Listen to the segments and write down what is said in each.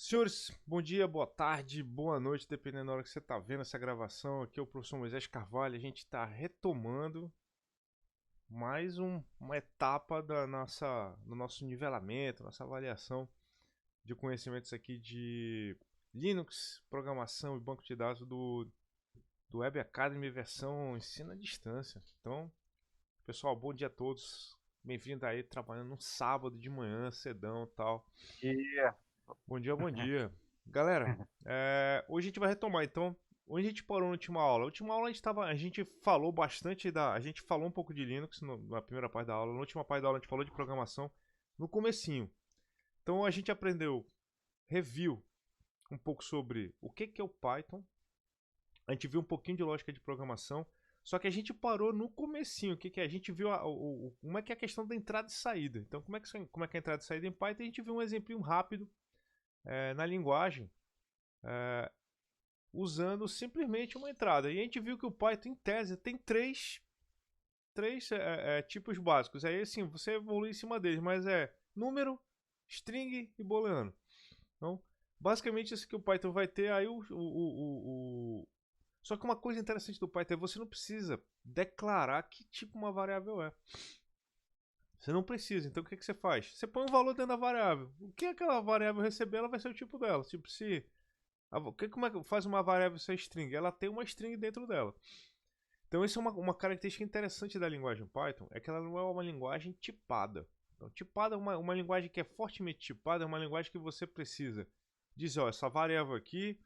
Senhores, bom dia, boa tarde, boa noite, dependendo da hora que você está vendo essa gravação. Aqui é o professor Moisés Carvalho. A gente está retomando mais uma etapa do nosso nivelamento, nossa avaliação de conhecimentos aqui de Linux, programação e banco de dados do Web Academy versão ensino à distância. Então, pessoal, bom dia a todos. Bem-vindo aí, trabalhando num sábado de manhã, cedão e tal. Dia. Bom dia, bom dia. Galera, hoje a gente vai retomar, então, onde a gente parou na última aula? Na última aula a gente falou bastante a gente falou um pouco de Linux na primeira parte da aula, na última parte da aula a gente falou de programação no comecinho. Então a gente aprendeu, review um pouco sobre o que é o Python, a gente viu um pouquinho de lógica de programação, só que a gente parou no comecinho, a gente viu como é que é a questão da entrada e saída. Então como é que é a entrada e saída em Python, a gente viu um exemplinho rápido na linguagem, usando simplesmente uma entrada. E a gente viu que o Python, em tese, tem três tipos básicos. Aí, assim, você evolui em cima deles, mas é número, string e booleano. Então, basicamente, isso que o Python vai ter. Aí, Só que uma coisa interessante do Python é que você não precisa declarar que tipo uma variável é. Você não precisa. Então, o que você faz? Você põe um valor dentro da variável. O que aquela variável receber, ela vai ser o tipo dela. Tipo, se como é que faz uma variável ser string? Ela tem uma string dentro dela. Então, isso é uma característica interessante da linguagem Python, é que ela não é uma linguagem tipada. Então, tipada é uma linguagem que é fortemente tipada, é uma linguagem que você precisa dizer, ó, essa variável aqui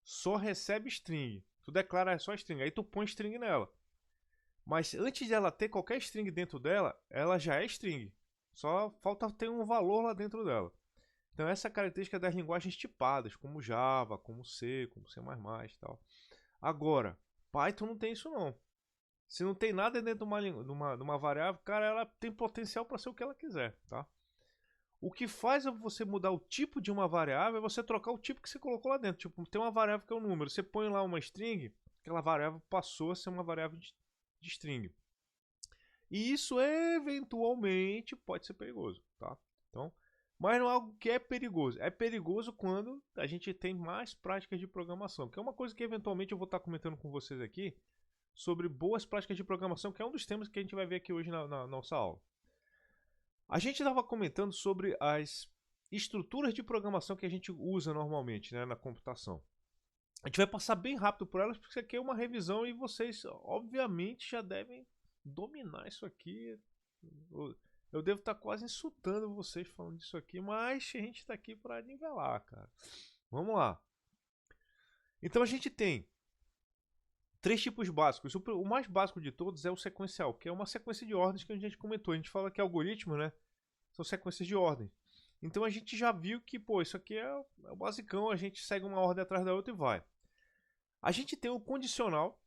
só recebe string. Tu declara só string, aí tu põe string nela. Mas antes de ela ter qualquer string dentro dela, ela já é string. Só falta ter um valor lá dentro dela. Então essa é a característica das linguagens tipadas, como Java, como C, como C++ e tal. Agora, Python não tem isso não. Se não tem nada dentro de uma variável, cara, ela tem potencial para ser o que ela quiser, tá? O que faz você mudar o tipo de uma variável é você trocar o tipo que você colocou lá dentro. Tipo, tem uma variável que é um número, você põe lá uma string, aquela variável passou a ser uma variável de string. E isso eventualmente pode ser perigoso, tá? Então, mas não é algo que é perigoso. É perigoso quando a gente tem mais práticas de programação, que é uma coisa que eventualmente eu vou estar comentando com vocês aqui sobre boas práticas de programação, que é um dos temas que a gente vai ver aqui hoje na nossa aula. A gente estava comentando sobre as estruturas de programação que a gente usa normalmente, né, na computação. A gente vai passar bem rápido por elas, porque isso aqui é uma revisão e vocês, obviamente, já devem dominar isso aqui. Eu devo estar quase insultando vocês falando disso aqui, mas a gente está aqui para nivelar, cara. Vamos lá. Então a gente tem três tipos básicos. O mais básico de todos é o sequencial, que é uma sequência de ordens que a gente comentou. A gente fala que algoritmo, né? São sequências de ordem. Então a gente já viu que, pô, isso aqui é o basicão, a gente segue uma ordem atrás da outra e vai. A gente tem o condicional,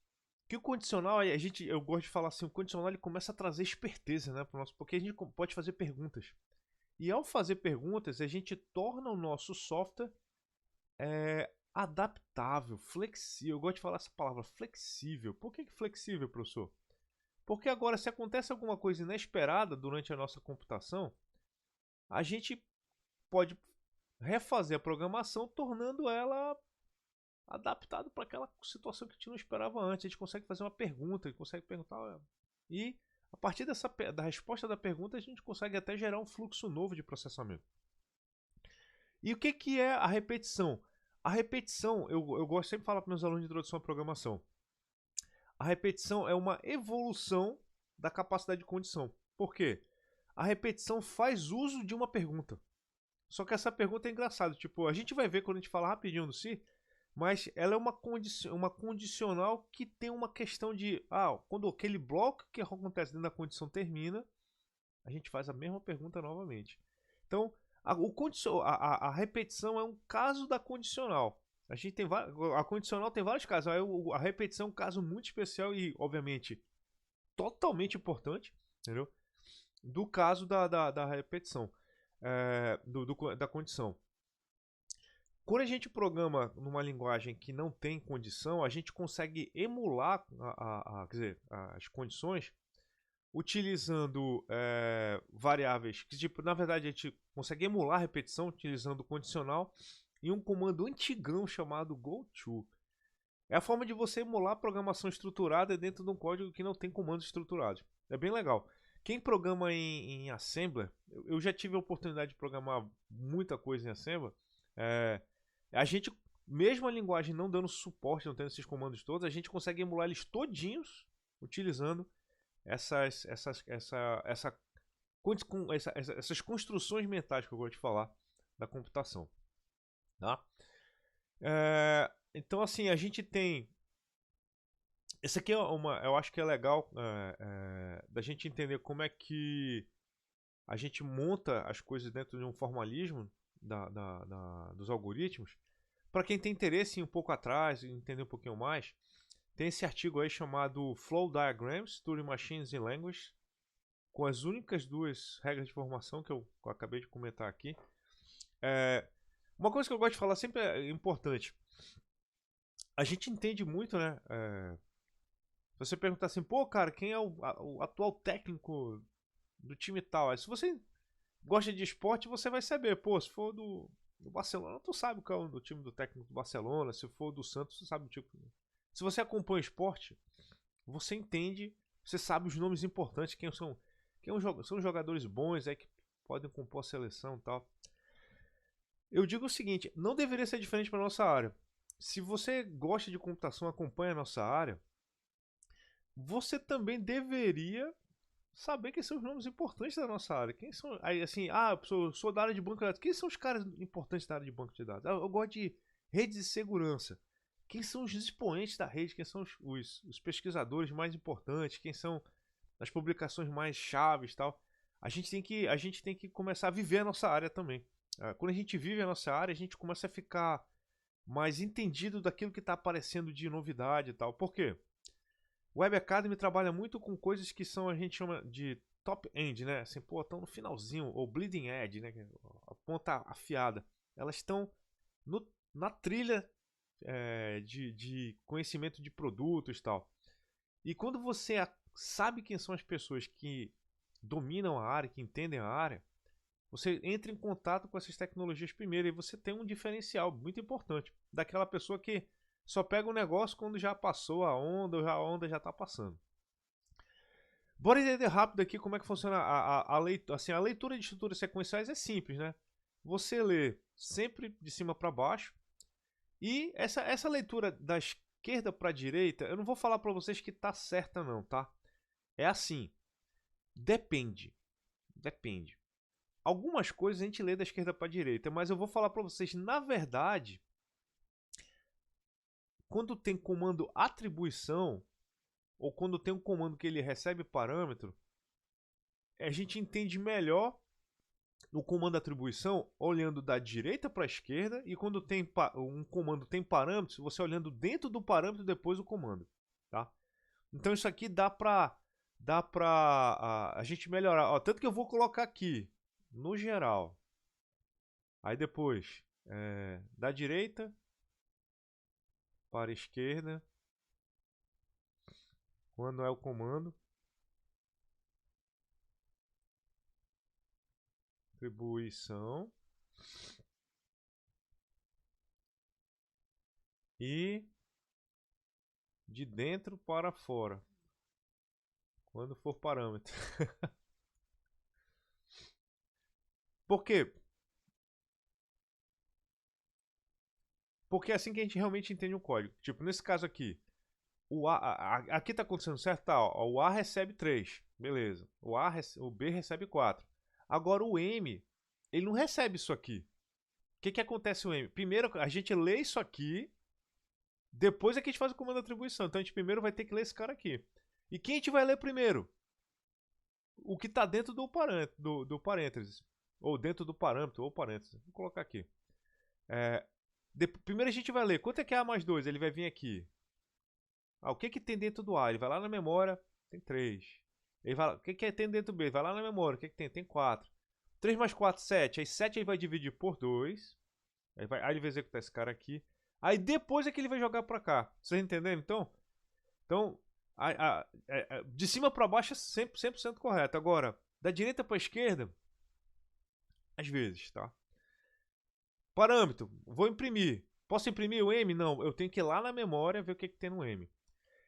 que o condicional, eu gosto de falar assim, o condicional ele começa a trazer esperteza, né, pro nosso, porque a gente pode fazer perguntas. E ao fazer perguntas, a gente torna o nosso software adaptável, flexível. Eu gosto de falar essa palavra, flexível. Por que flexível, professor? Porque agora, se acontece alguma coisa inesperada durante a nossa computação, a gente pode refazer a programação, tornando ela adaptada para aquela situação que a gente não esperava antes. A gente consegue fazer uma pergunta, a gente consegue perguntar. E a partir da resposta da pergunta, a gente consegue até gerar um fluxo novo de processamento. E o que é a repetição? A repetição, eu gosto sempre de falar para meus alunos de introdução à programação. A repetição é uma evolução da capacidade de condição. Por quê? A repetição faz uso de uma pergunta. Só que essa pergunta é engraçada. Tipo, a gente vai ver quando a gente fala rapidinho no si, mas ela é uma condicional que tem uma questão de. Quando aquele bloco que acontece dentro da condição termina, a gente faz a mesma pergunta novamente. Então, a repetição é um caso da condicional. A condicional tem vários casos. A repetição é um caso muito especial e, obviamente, totalmente importante, entendeu? Do caso da repetição, da condição. Quando a gente programa numa linguagem que não tem condição, a gente consegue emular quer dizer, as condições utilizando variáveis que, tipo, na verdade, a gente consegue emular a repetição utilizando o condicional em um comando antigão chamado goto. É a forma de você emular programação estruturada dentro de um código que não tem comandos estruturados. É bem legal. Quem programa em Assembler, eu já tive a oportunidade de programar muita coisa em Assembler. A gente, mesmo a linguagem não dando suporte, não tendo esses comandos todos, a gente consegue emular eles todinhos utilizando essas construções mentais que eu gosto de falar da computação. Tá? Então, assim, a gente tem. Essa aqui é eu acho que é legal da gente entender como é que a gente monta as coisas dentro de um formalismo dos algoritmos. Para quem tem interesse em ir um pouco atrás e entender um pouquinho mais, tem esse artigo aí chamado Flow Diagrams, Turing Machines in Language, com as únicas duas regras de formação que eu acabei de comentar aqui. Uma coisa que eu gosto de falar sempre é importante. A gente entende muito, né? Se você perguntar assim, pô, cara, quem é o atual técnico do time tal? Aí, se você gosta de esporte, você vai saber. Pô, se for do Barcelona, tu sabe qual é o time do técnico do Barcelona. Se for do Santos, você sabe o tipo. Se você acompanha o esporte, você entende, você sabe os nomes importantes, são jogadores bons que podem compor a seleção e tal. Eu digo o seguinte, não deveria ser diferente para nossa área. Se você gosta de computação, acompanha a nossa área, você também deveria saber quem são os nomes importantes da nossa área. Quem são, aí assim, eu sou da área de banco de dados. Quem são os caras importantes da área de banco de dados? Eu gosto de redes de segurança. Quem são os expoentes da rede? Quem são os pesquisadores mais importantes? Quem são as publicações mais chaves e tal? A gente tem que começar a viver a nossa área também. Quando a gente vive a nossa área, a gente começa a ficar mais entendido daquilo que está aparecendo de novidade e tal. Por quê? O Web Academy trabalha muito com coisas que a gente chama de top-end, né? Assim, pô, estão no finalzinho, ou bleeding edge, né? A ponta afiada. Elas estão na trilha de conhecimento de produtos e tal. E quando você sabe quem são as pessoas que dominam a área, que entendem a área, você entra em contato com essas tecnologias primeiro e você tem um diferencial muito importante daquela pessoa que só pega o negócio quando já passou a onda já está passando. Bora entender rápido aqui como é que funciona a leitura. Assim, a leitura de estruturas sequenciais é simples, né? Você lê sempre de cima para baixo. E essa leitura da esquerda para a direita, eu não vou falar para vocês que está certa não, tá? É assim. Depende. Algumas coisas a gente lê da esquerda para a direita, mas eu vou falar para vocês, na verdade, quando tem comando atribuição, ou quando tem um comando que ele recebe parâmetro, a gente entende melhor o comando atribuição olhando da direita para a esquerda, e quando tem um comando tem parâmetros, você olhando dentro do parâmetro depois do comando, tá? Então isso aqui dá pra a gente melhorar. Ó, tanto que eu vou colocar aqui no geral. Aí depois da direita para a esquerda, quando é o comando, atribuição, e de dentro para fora, quando for parâmetro. Por quê? Porque é assim que a gente realmente entende um código. Tipo, nesse caso aqui, aqui está acontecendo certo? Tá, ó, o A recebe 3, beleza. O B recebe 4. Agora o M, ele não recebe isso aqui. O que acontece o M? Primeiro a gente lê isso aqui, depois é que a gente faz o comando de atribuição. Então a gente primeiro vai ter que ler esse cara aqui. E quem a gente vai ler primeiro? O que está dentro do parênteses. Ou dentro do parâmetro, ou parênteses. Vou colocar aqui. Primeiro a gente vai ler. Quanto é que é A mais 2? Ele vai vir aqui. O que tem dentro do A? Ele vai lá na memória, tem 3. O que tem dentro do B? Ele vai lá na memória, o que tem? Tem 4. 3 mais 4, 7. Aí 7 ele vai dividir por 2. Aí ele vai executar esse cara aqui. Aí depois é que ele vai jogar pra cá. Vocês entenderam então? Então, de cima pra baixo é 100% correto. Agora, da direita pra esquerda, às vezes, tá? Parâmetro, vou imprimir. Posso imprimir o M? Não, eu tenho que ir lá na memória ver o que tem no M.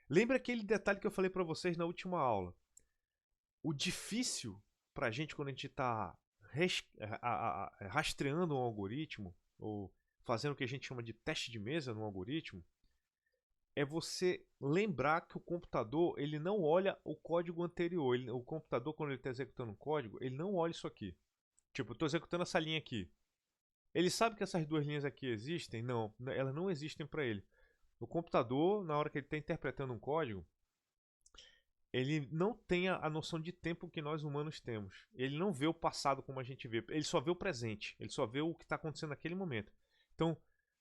Lembra aquele detalhe que eu falei para vocês na última aula? O difícil para a gente quando a gente está rastreando um algoritmo, ou fazendo o que a gente chama de teste de mesa no algoritmo, é você lembrar que o computador ele não olha o código anterior. O computador, quando ele está executando um código, ele não olha isso aqui. Tipo, eu estou executando essa linha aqui. Ele sabe que essas duas linhas aqui existem? Não, elas não existem para ele. O computador, na hora que ele está interpretando um código, ele não tem a noção de tempo que nós humanos temos. Ele não vê o passado como a gente vê. Ele só vê o presente. Ele só vê o que está acontecendo naquele momento. Então,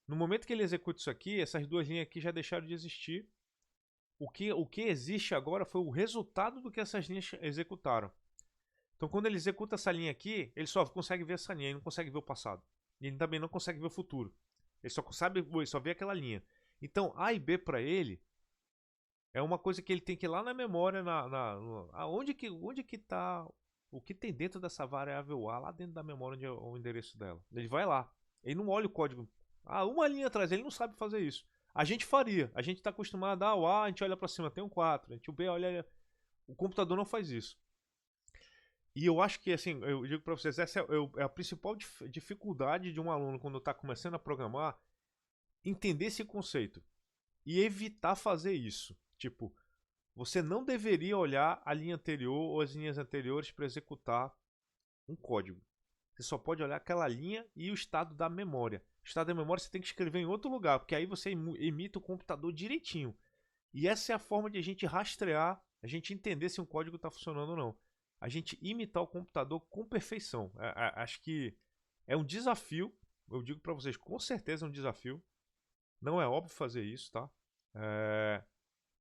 no momento que ele executa isso aqui, essas duas linhas aqui já deixaram de existir. O que existe agora foi o resultado do que essas linhas executaram. Então, quando ele executa essa linha aqui, ele só consegue ver essa linha, ele não consegue ver o passado. E ele também não consegue ver o futuro. Ele só vê aquela linha. Então, A e B para ele é uma coisa que ele tem que ir lá na memória, onde que está, o que tem dentro dessa variável A, lá dentro da memória onde é o endereço dela. Ele vai lá. Ele não olha o código. Uma linha atrás, ele não sabe fazer isso. A gente faria. A gente está acostumado a dar o A, a gente olha para cima, tem um 4. A gente o B olha. O computador não faz isso. E eu acho que, assim, eu digo para vocês, essa é a principal dificuldade de um aluno quando está começando a programar, entender esse conceito e evitar fazer isso. Tipo, você não deveria olhar a linha anterior ou as linhas anteriores para executar um código. Você só pode olhar aquela linha e o estado da memória. O estado da memória você tem que escrever em outro lugar, porque aí você imita o computador direitinho. E essa é a forma de a gente rastrear, a gente entender se um código está funcionando ou não. A gente imitar o computador com perfeição. Acho que é um desafio. Eu digo para vocês, com certeza é um desafio. Não é óbvio fazer isso, tá?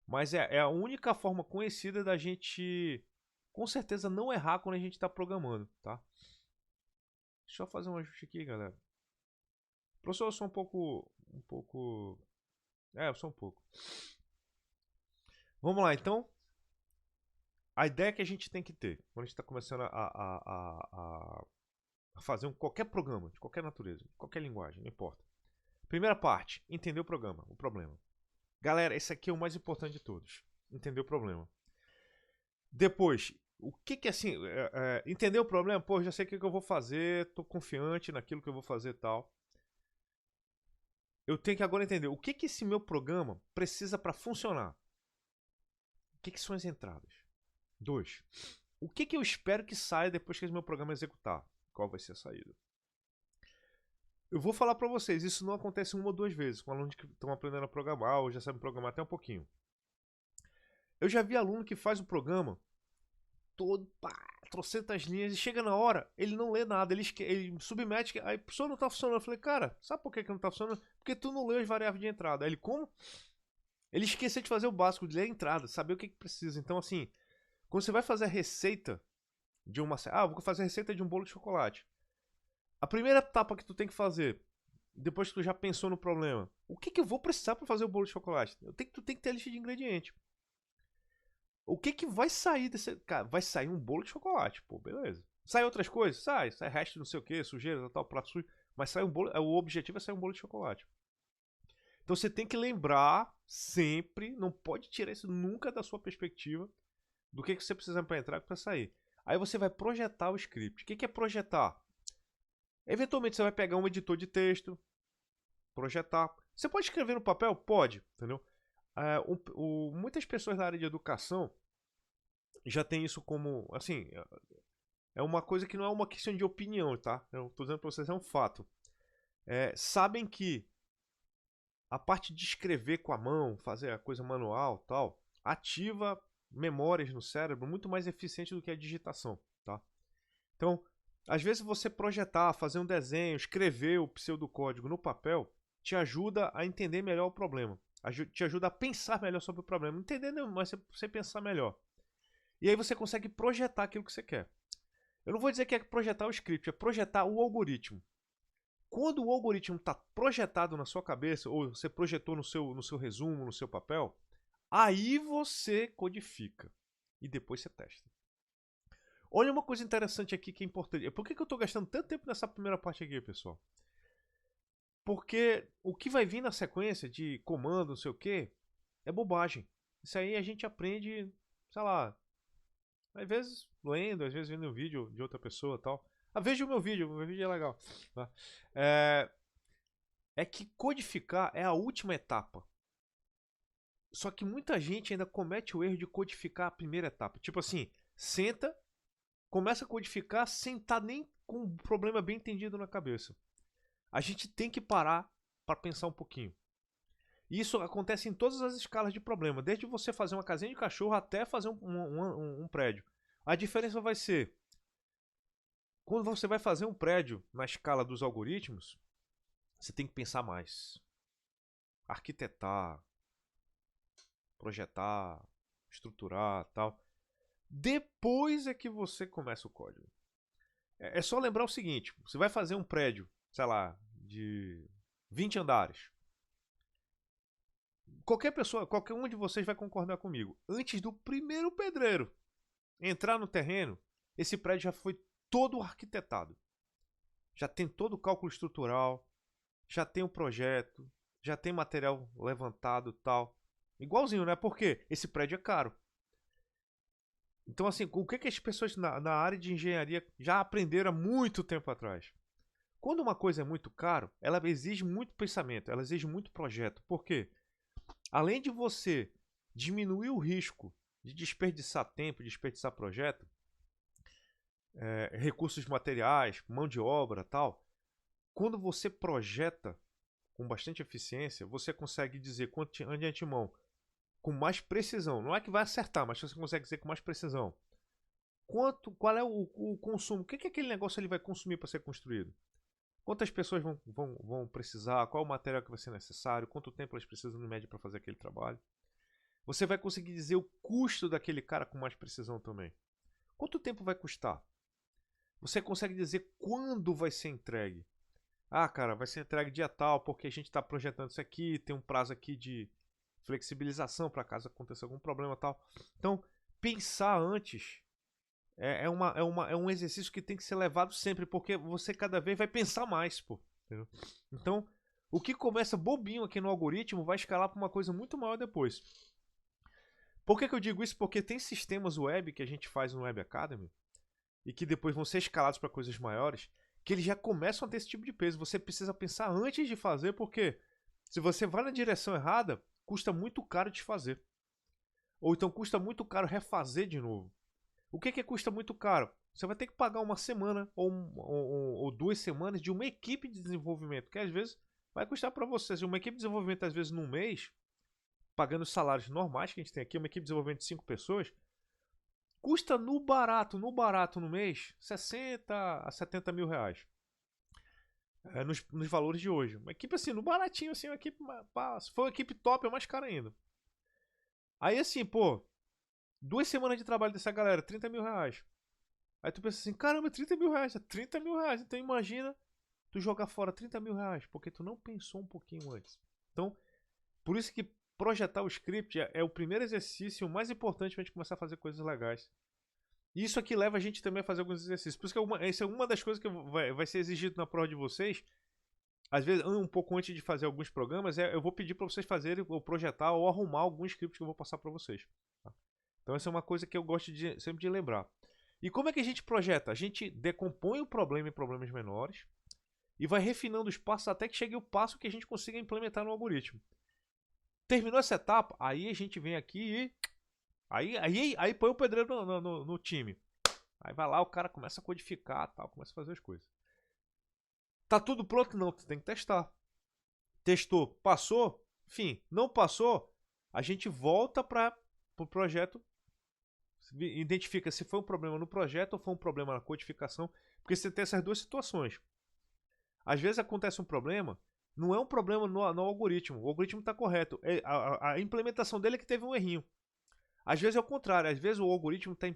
Mas é a única forma conhecida da gente, com certeza, não errar quando a gente está programando, tá? Deixa eu fazer um ajuste aqui, galera. Professor, eu sou um pouco... eu sou um pouco. Vamos lá, então. A ideia que a gente tem que ter, quando a gente está começando a fazer qualquer programa, de qualquer natureza, de qualquer linguagem, não importa. Primeira parte, entender o problema. Galera, esse aqui é o mais importante de todos. Entender o problema. Depois, o que assim, entender o problema, pô, já sei o que eu vou fazer, tô confiante naquilo que eu vou fazer e tal. Eu tenho que agora entender o que esse meu programa precisa para funcionar. O que são as entradas? 2. O que eu espero que saia depois que esse meu programa executar? Qual vai ser a saída? Eu vou falar para vocês, isso não acontece uma ou duas vezes com alunos que estão aprendendo a programar ou já sabem programar até um pouquinho. Eu já vi aluno que faz o programa todo, trocentas linhas, e chega na hora, ele não lê nada, ele submete, aí a pessoa não tá funcionando. Eu falei, cara, sabe por que não tá funcionando? Porque tu não leu as variáveis de entrada. Aí ele, como? Ele esqueceu de fazer o básico, de ler a entrada, saber o que precisa. Então, assim, quando você vai fazer a receita de uma... vou fazer a receita de um bolo de chocolate. A primeira etapa que tu tem que fazer, depois que tu já pensou no problema, o que eu vou precisar para fazer o bolo de chocolate? Tu tem que ter a lista de ingredientes. O que vai sair desse... Cara, vai sair um bolo de chocolate, pô, beleza. Sai outras coisas? Sai resto não sei o que, sujeira, tal, prato sujo. Mas sai um bolo... O objetivo é sair um bolo de chocolate. Então você tem que lembrar sempre, não pode tirar isso nunca da sua perspectiva, do que você precisa para entrar e para sair. Aí você vai projetar o script. O que é projetar? Eventualmente você vai pegar um editor de texto, projetar. Você pode escrever no papel? Pode, entendeu? Muitas pessoas da área de educação já tem isso como, assim, é uma coisa que não é uma questão de opinião, tá? Eu tô dizendo para vocês, é um fato. Sabem que a parte de escrever com a mão, fazer a coisa manual, tal, ativa memórias no cérebro muito mais eficiente do que a digitação, tá? Então, às vezes você projetar, fazer um desenho, escrever o pseudocódigo no papel, te ajuda a entender melhor o problema. Te ajuda a pensar melhor sobre o problema. Entender não, mas você pensar melhor. E aí você consegue projetar aquilo que você quer. Eu não vou dizer que é projetar o script, é projetar o algoritmo. Quando o algoritmo está projetado na sua cabeça, ou você projetou no seu resumo, no seu papel, aí você codifica. E depois você testa. Olha uma coisa interessante aqui que é importante. Por que eu estou gastando tanto tempo nessa primeira parte aqui, pessoal? Porque o que vai vir na sequência de comando, não sei o que, é bobagem. Isso aí a gente aprende, sei lá, às vezes lendo, às vezes vendo um vídeo de outra pessoa e tal. Veja o meu vídeo é legal. Tá? É que codificar é a última etapa. Só que muita gente ainda comete o erro de codificar a primeira etapa. Tipo assim, senta, começa a codificar sem estar nem com um problema bem entendido na cabeça. A gente tem que parar para pensar um pouquinho. Isso acontece em todas as escalas de problema, desde você fazer uma casinha de cachorro até fazer um prédio. A diferença vai ser, quando você vai fazer um prédio na escala dos algoritmos, você tem que pensar mais. Arquitetar, projetar, estruturar, tal. Depois é que você começa o código. É só lembrar o seguinte, você vai fazer um prédio, sei lá, de 20 andares. Qualquer pessoa, qualquer um de vocês vai concordar comigo. Antes do primeiro pedreiro entrar no terreno, esse prédio já foi todo arquitetado. Já tem todo o cálculo estrutural, já tem o projeto, já tem material levantado e tal. Igualzinho, né? Porque esse prédio é caro. Então, assim, o que as pessoas na área de engenharia já aprenderam há muito tempo atrás? Quando uma coisa é muito caro, ela exige muito pensamento, ela exige muito projeto. Por quê? Além de você diminuir o risco de desperdiçar tempo, desperdiçar projeto, recursos materiais, mão de obra, tal, quando você projeta com bastante eficiência, você consegue dizer de antemão, com mais precisão. Não é que vai acertar, mas você consegue dizer com mais precisão. Qual é o consumo? O que aquele negócio ele vai consumir para ser construído? Quantas pessoas vão precisar? Qual o material que vai ser necessário? Quanto tempo elas precisam, em média, para fazer aquele trabalho? Você vai conseguir dizer o custo daquele cara com mais precisão também. Quanto tempo vai custar? Você consegue dizer quando vai ser entregue. Ah, cara, vai ser entregue dia tal, porque a gente está projetando isso aqui, tem um prazo aqui de flexibilização para caso aconteça algum problema tal. Então, pensar antes é um exercício que tem que ser levado sempre, porque você cada vez vai pensar mais, pô. Entendeu? Então, o que começa bobinho aqui no algoritmo vai escalar para uma coisa muito maior depois. Por que eu digo isso? Porque tem sistemas web que a gente faz no Web Academy e que depois vão ser escalados para coisas maiores, que eles já começam a ter esse tipo de peso. Você precisa pensar antes de fazer, porque se você vai na direção errada, custa muito caro desfazer. Ou então custa muito caro refazer de novo. O que custa muito caro? Você vai ter que pagar uma semana ou 2 semanas de uma equipe de desenvolvimento, que às vezes vai custar para vocês. Uma equipe de desenvolvimento, às vezes, num mês, pagando os salários normais que a gente tem aqui, uma equipe de desenvolvimento de 5 pessoas, custa no barato no mês, 60 a 70 mil reais. Nos valores de hoje. Uma equipe assim, no baratinho, assim, uma equipe. Se for uma equipe top, é mais cara ainda. Aí assim, pô, 2 semanas de trabalho dessa galera, 30 mil reais. Aí tu pensa assim, caramba, 30 mil reais, é 30 mil reais. Então imagina tu jogar fora 30 mil reais, porque tu não pensou um pouquinho antes. Então, por isso que projetar o script é o primeiro exercício mais importante pra gente começar a fazer coisas legais. E isso aqui leva a gente também a fazer alguns exercícios. Por isso que essa é uma das coisas que vai ser exigido na prova de vocês. Às vezes, um pouco antes de fazer alguns programas, eu vou pedir para vocês fazerem, ou projetar, ou arrumar alguns scripts que eu vou passar para vocês. Tá? Então essa é uma coisa que eu gosto sempre de lembrar. E como é que a gente projeta? A gente decompõe o problema em problemas menores e vai refinando os passos até que chegue o passo que a gente consiga implementar no algoritmo. Terminou essa etapa, aí a gente vem aqui e Aí põe o pedreiro no time. Aí vai lá, o cara começa a codificar, tal, começa a fazer as coisas. Tá tudo pronto? Não, tu tem que testar. Testou, passou? Enfim, não passou? A gente volta para o projeto, identifica se foi um problema no projeto ou foi um problema na codificação, porque você tem essas duas situações. Às vezes acontece um problema, não é um problema no algoritmo, o algoritmo está correto, a implementação dele é que teve um errinho. Às vezes é o contrário, às vezes o algoritmo está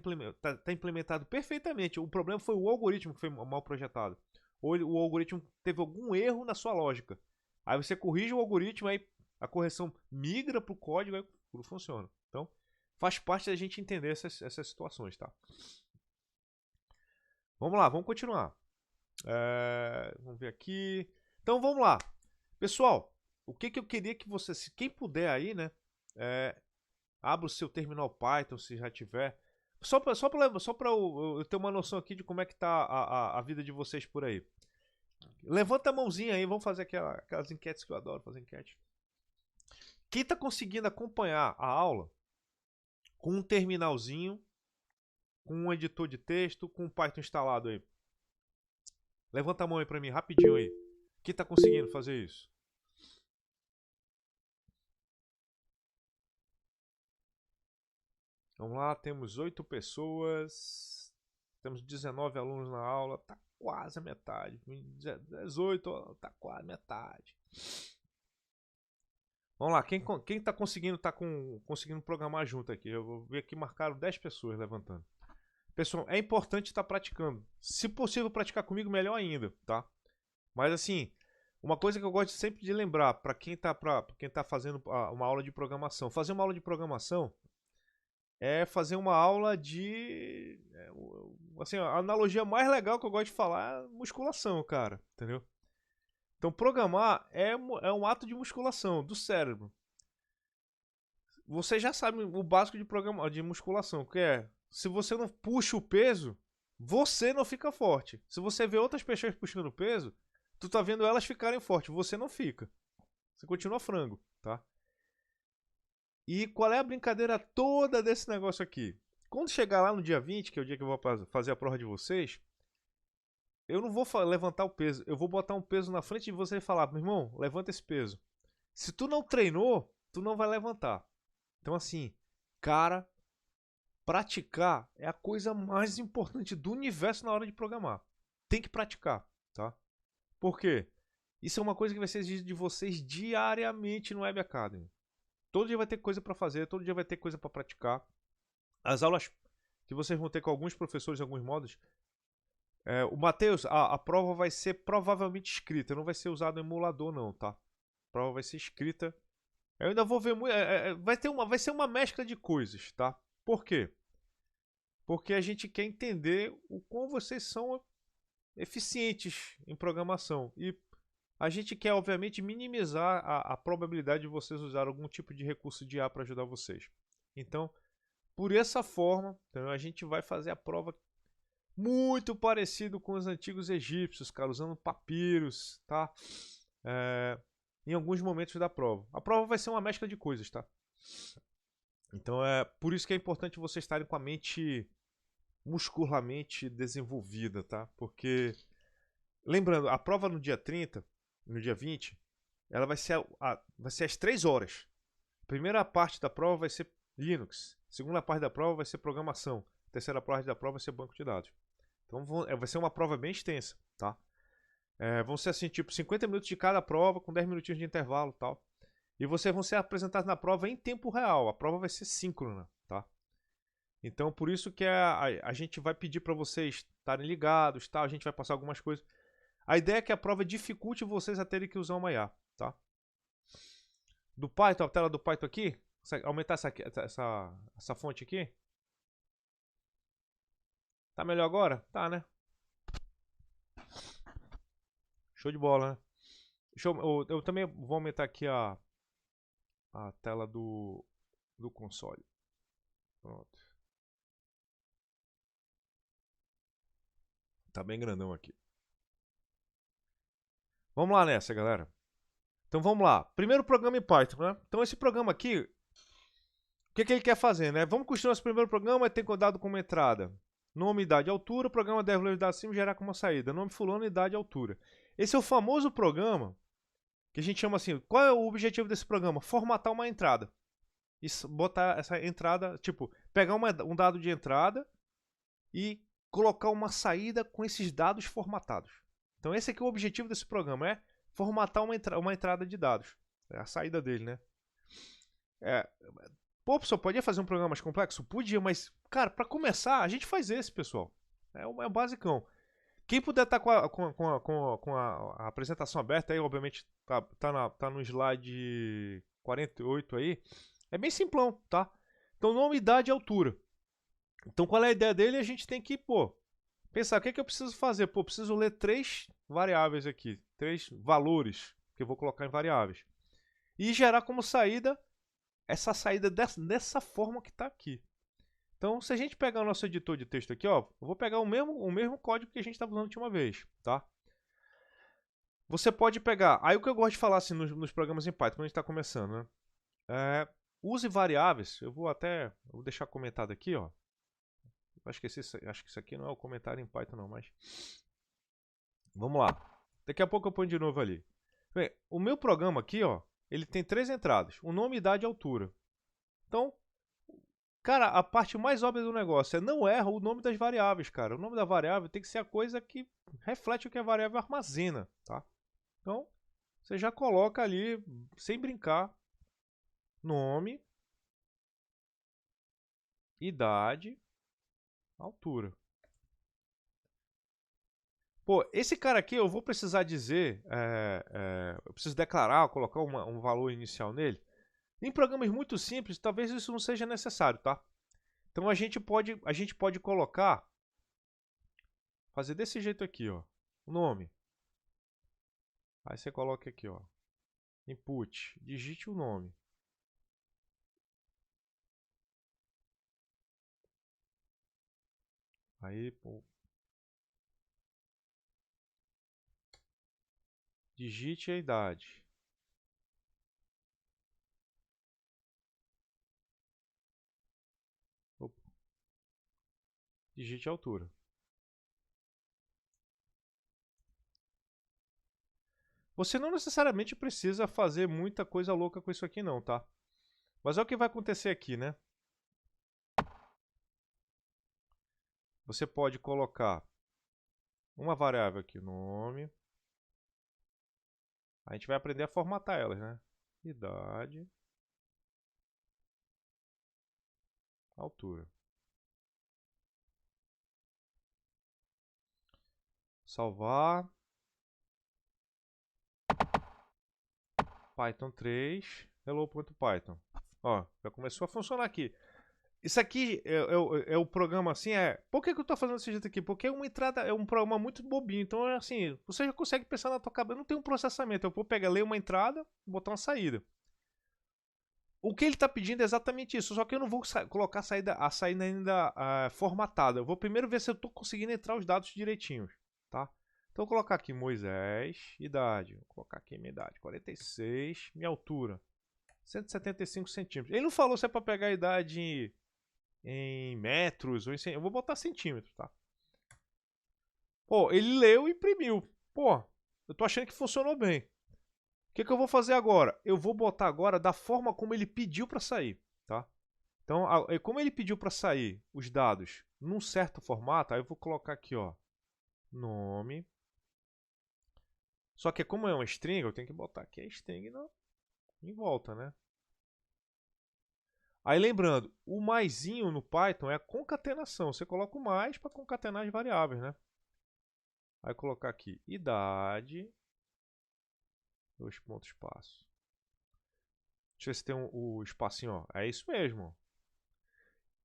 implementado perfeitamente. O problema foi o algoritmo que foi mal projetado. Ou o algoritmo teve algum erro na sua lógica. Aí você corrige o algoritmo, aí a correção migra para o código e tudo funciona. Então, faz parte da gente entender essas situações, tá? Vamos lá, vamos continuar. Vamos ver aqui. Então, vamos lá. Pessoal, o que eu queria que você, se quem puder aí, né, abra o seu terminal Python, se já tiver. Só para eu ter uma noção aqui de como é que tá a vida de vocês por aí. Levanta a mãozinha aí, vamos fazer aquelas enquetes que eu adoro fazer enquete. Quem tá conseguindo acompanhar a aula com um terminalzinho, com um editor de texto, com o Python instalado aí? Levanta a mão aí pra mim, rapidinho aí. Quem tá conseguindo fazer isso? Vamos lá, temos 8 pessoas. Temos 19 alunos na aula. Tá quase a metade. 18, tá quase a metade. Vamos lá, quem tá conseguindo, conseguindo programar junto aqui? Eu vou ver aqui, marcaram 10 pessoas levantando. Pessoal, é importante estar praticando. Se possível praticar comigo, melhor ainda, tá? Mas assim, uma coisa que eu gosto sempre de lembrar para quem tá fazendo uma aula de programação. Fazer uma aula de programação é fazer uma aula de... assim, a analogia mais legal que eu gosto de falar é musculação, cara. Entendeu? Então, programar é um ato de musculação do cérebro. Você já sabe o básico de musculação, que é, se você não puxa o peso, você não fica forte. Se você vê outras pessoas puxando peso, tu tá vendo elas ficarem fortes, você não fica. Você continua frango, tá? E qual é a brincadeira toda desse negócio aqui? Quando chegar lá no dia 20, que é o dia que eu vou fazer a prova de vocês, eu não vou levantar o peso, eu vou botar um peso na frente de você e falar, meu irmão, levanta esse peso. Se tu não treinou, tu não vai levantar. Então assim, cara, praticar é a coisa mais importante do universo na hora de programar. Tem que praticar, tá? Por quê? Isso é uma coisa que vai ser exigido de vocês diariamente no Web Academy. Todo dia vai ter coisa para fazer, todo dia vai ter coisa para praticar. As aulas que vocês vão ter com alguns professores em alguns modos, o Matheus, a prova vai ser provavelmente escrita, não vai ser usado no emulador não, tá? A prova vai ser escrita. Eu ainda vou ver muito, vai ser uma mescla de coisas, tá? Por quê? Porque a gente quer entender o quão vocês são eficientes em programação e a gente quer, obviamente, minimizar a probabilidade de vocês usar algum tipo de recurso de IA para ajudar vocês. Então, por essa forma, então, a gente vai fazer a prova muito parecido com os antigos egípcios, cara, usando papiros, tá? Em alguns momentos da prova. A prova vai ser uma mescla de coisas, tá? Então, é por isso que é importante vocês estarem com a mente muscularmente desenvolvida, tá? Porque, lembrando, a prova no dia 30, no dia 20, ela vai ser às 3 horas. A primeira parte da prova vai ser Linux. A segunda parte da prova vai ser programação. A terceira parte da prova vai ser banco de dados. Então vai ser uma prova bem extensa, tá? Vão ser assim, tipo 50 minutos de cada prova, com 10 minutinhos de intervalo e tal. E vocês vão ser apresentados na prova em tempo real. A prova vai ser síncrona, tá? Então, por isso que a gente vai pedir para vocês estarem ligados, tá? A gente vai passar algumas coisas. A ideia é que a prova dificulte vocês a terem que usar uma IA, tá? Do Python, a tela do Python aqui, aumentar essa fonte aqui. Tá melhor agora? Tá, né? Show de bola, né? Eu também vou aumentar aqui a tela do console. Pronto. Tá bem grandão aqui. Vamos lá nessa, galera. Então vamos lá. Primeiro programa em Python, né? Então esse programa aqui, o que ele quer fazer, né? Vamos construir nosso primeiro programa e tem dado como entrada nome, idade e altura. O programa deve ler os dados acima e gerar como saída. Nome fulano, idade e altura. Esse é o famoso programa que a gente chama assim. Qual é o objetivo desse programa? Formatar uma entrada. Isso, botar essa entrada, tipo, pegar um dado de entrada e colocar uma saída com esses dados formatados. Então esse aqui é o objetivo desse programa, é formatar uma entrada de dados. É a saída dele, né? Pô, pessoal, podia fazer um programa mais complexo? Podia, mas, cara, para começar, a gente faz esse, pessoal. É o basicão. Quem puder estar com a apresentação aberta aí, obviamente, tá no slide 48 aí. É bem simplão, tá? Então, nome, idade e altura. Então, qual é a ideia dele? A gente tem que, pensar o que eu preciso fazer. Preciso ler 3 variáveis aqui, 3 valores. porque eu vou colocar em variáveis. E gerar como saída essa saída dessa forma que está aqui. Então, se a gente pegar o nosso editor de texto aqui, ó, eu vou pegar o mesmo código que a gente estava usando a última vez, tá? Você pode pegar, aí o que eu gosto de falar assim nos programas em Python, quando a gente está começando, né? Use variáveis, eu vou deixar comentado aqui, ó. Acho que isso aqui não é o comentário em Python não, mas... Vamos lá. Daqui a pouco eu ponho de novo ali. Bem, o meu programa aqui, ó, ele tem 3 entradas, o nome, idade e altura. Então, cara, a parte mais óbvia do negócio é não erra o nome das variáveis, cara. O nome da variável tem que ser a coisa que reflete o que a variável armazena, tá? Então, você já coloca ali, sem brincar, nome, idade, altura. Pô, esse cara aqui eu vou precisar dizer, eu preciso declarar, colocar um valor inicial nele. Em programas muito simples, talvez isso não seja necessário, tá? Então a gente pode colocar, fazer desse jeito aqui, ó, o nome. Aí você coloca aqui, ó, input, digite o nome. Aí, pô, digite a idade. Opa. Digite a altura. Você não necessariamente precisa fazer muita coisa louca com isso aqui não, tá? Mas é o que vai acontecer aqui, né? Você pode colocar uma variável aqui, nome. A gente vai aprender a formatar elas, né? Idade, altura. Salvar. Python 3, hello.python. Ó, já começou a funcionar aqui. Isso aqui é o programa assim, por que eu tô fazendo desse jeito aqui? Porque uma entrada é um programa muito bobinho, então é assim, você já consegue pensar na tua cabeça, não tem um processamento, eu vou pegar, ler uma entrada, botar uma saída. O que ele está pedindo é exatamente isso, só que eu não vou colocar a saída ainda formatada. Eu vou primeiro ver se eu estou conseguindo entrar os dados direitinhos, tá? Então, eu vou colocar aqui Moisés, idade. Vou colocar aqui minha idade, 46, minha altura, 175 centímetros. Ele não falou se é para pegar a idade em metros ou em centímetros. Eu vou botar centímetros, tá? Pô, ele leu e imprimiu. Pô, eu tô achando que funcionou bem. O que eu vou fazer agora? Eu vou botar agora da forma como ele pediu para sair, tá? Então, como ele pediu para sair os dados num certo formato, aí eu vou colocar aqui, ó, nome. Só que como é uma string, eu tenho que botar aqui a string em volta, né? Aí lembrando, o maisinho no Python é a concatenação. Você coloca o mais para concatenar as variáveis, né? Aí colocar aqui idade, 2 pontos espaço. Deixa eu ver se tem o espacinho, ó. É isso mesmo.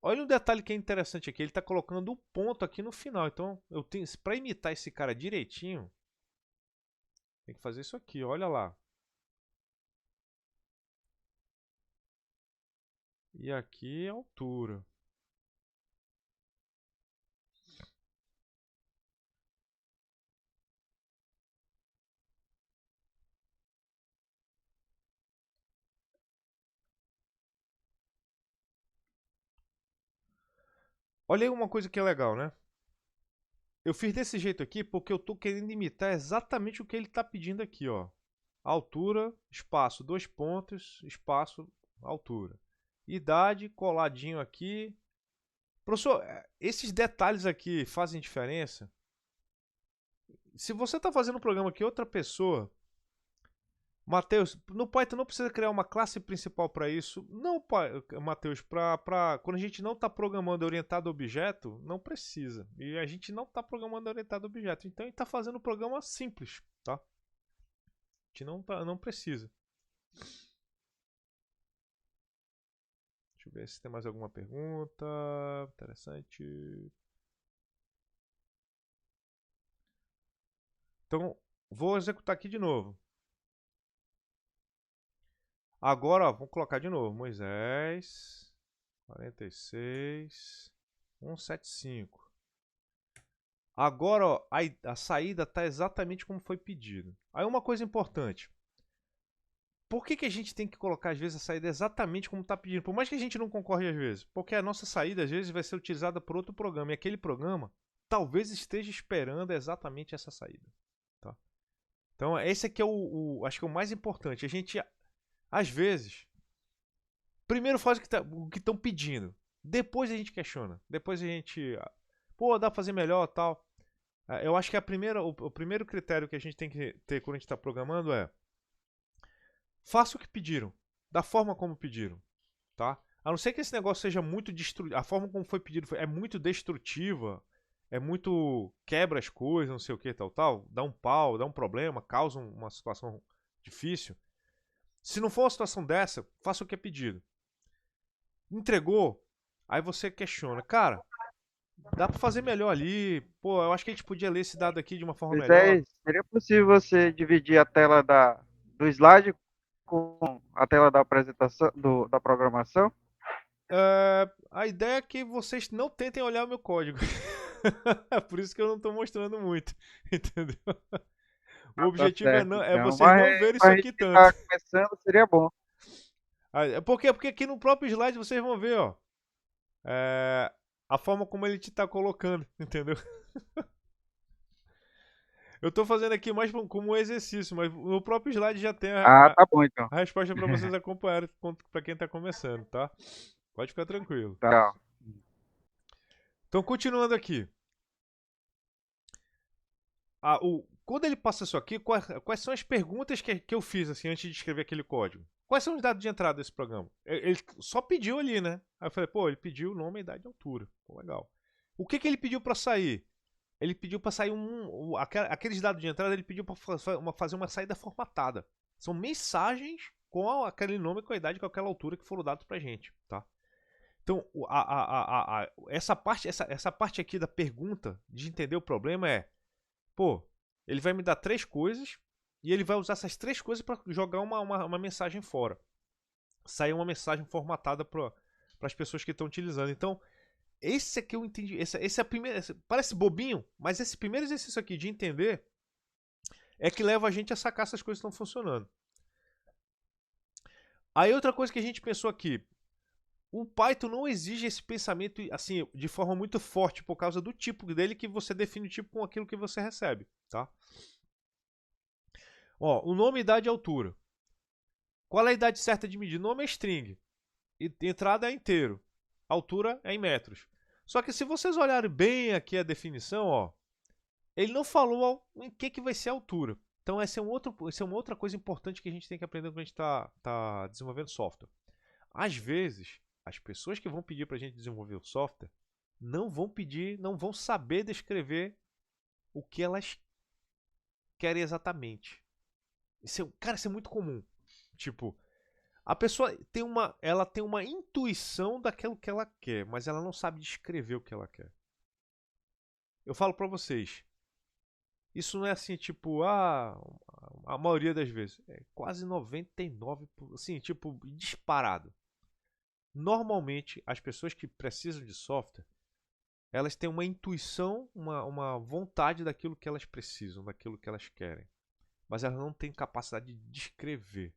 Olha um detalhe que é interessante aqui, ele está colocando o ponto aqui no final. Então, eu tenho para imitar esse cara direitinho, tem que fazer isso aqui, olha lá. E aqui é a altura. Olha aí uma coisa que é legal, né? Eu fiz desse jeito aqui porque eu estou querendo imitar exatamente o que ele está pedindo aqui, ó. Altura, espaço, 2 pontos, espaço, altura. Idade, coladinho aqui. Professor, esses detalhes aqui fazem diferença? Se você está fazendo um programa que outra pessoa... Matheus, no Python não precisa criar uma classe principal para isso. Não, Matheus, quando a gente não está programando orientado a objeto, não precisa. E a gente não está programando orientado a objeto. Então a gente está fazendo um programa simples, tá? A gente não precisa. Deixa eu ver se tem mais alguma pergunta. Interessante. Então, vou executar aqui de novo. Agora, ó, vamos colocar de novo. Moisés 46 175. Agora, ó, a saída está exatamente como foi pedido. Aí uma coisa importante. Por que a gente tem que colocar, às vezes, a saída exatamente como está pedindo? Por mais que a gente não concorde às vezes. Porque a nossa saída, às vezes, vai ser utilizada por outro programa. E aquele programa talvez esteja esperando exatamente essa saída. Tá? Então, esse aqui é acho que é o mais importante. A gente, às vezes, primeiro faz o que estão pedindo. Depois a gente questiona. Depois a gente... Pô, dá pra fazer melhor e tal. Eu acho que o primeiro critério que a gente tem que ter quando a gente está programando é: faça o que pediram, da forma como pediram, tá? A não ser que esse negócio seja muito destrutivo, a forma como foi pedido é muito destrutiva, é muito quebra as coisas, não sei o que, tal, dá um pau, dá um problema, causa uma situação difícil. Se não for uma situação dessa, faça o que é pedido. Entregou, aí você questiona, cara, dá pra fazer melhor ali, pô, eu acho que a gente podia ler esse dado aqui de uma forma melhor. Moisés, seria possível você dividir a tela do slide com a tela da apresentação, da programação? A ideia é que vocês não tentem olhar o meu código. Por isso que eu não estou mostrando muito. Entendeu? O Ah, tá objetivo certo, é então. vocês Mas não verem isso para a aqui gente que tanto. está começando, seria bom. Por quê? Porque aqui no próprio slide vocês vão ver, ó. A forma como ele te está colocando, entendeu? Eu estou fazendo aqui mais como um exercício, mas no próprio slide já tem Ah, tá bom, então. a resposta para vocês acompanharem para quem está começando, tá? Pode ficar tranquilo. Tá. Então, continuando aqui. Quando ele passa isso aqui, quais são as perguntas que eu fiz assim, antes de escrever aquele código? Quais são os dados de entrada desse programa? Ele só pediu ali, né? Aí eu falei, pô, ele pediu o nome, a idade e altura. Pô, legal. O que ele pediu para sair? Ele pediu para sair aqueles dados de entrada, ele pediu para fazer uma saída formatada. São mensagens com aquele nome, com a idade, com aquela altura que foram dados pra gente, tá? Então, essa parte aqui da pergunta, de entender o problema é: pô, ele vai me dar 3 coisas e ele vai usar essas 3 coisas para jogar uma mensagem fora. Sair uma mensagem formatada para as pessoas que estão utilizando. Então, esse aqui eu entendi. Esse é a primeira. Parece bobinho, mas esse primeiro exercício aqui de entender é que leva a gente a sacar se as coisas estão funcionando. Aí outra coisa que a gente pensou aqui: o Python não exige esse pensamento assim de forma muito forte por causa do tipo dele, que você define o tipo com aquilo que você recebe, tá? Ó, o nome, idade e altura. Qual é a idade certa de medir? Nome é string, entrada é inteiro, altura é em metros. Só que se vocês olharem bem aqui a definição, ó, ele não falou em que vai ser a altura. Então essa é uma outra coisa importante que a gente tem que aprender quando a gente está desenvolvendo software. Às vezes, as pessoas que vão pedir para a gente desenvolver o software não vão saber descrever o que elas querem exatamente. Cara, isso é muito comum. Tipo, a pessoa ela tem uma intuição daquilo que ela quer, mas ela não sabe descrever o que ela quer. Eu falo pra vocês, isso não é assim, tipo, a maioria das vezes, é quase 99%, assim, tipo, disparado. Normalmente, as pessoas que precisam de software, elas têm uma intuição, uma vontade daquilo que elas precisam, daquilo que elas querem. Mas elas não têm capacidade de descrever,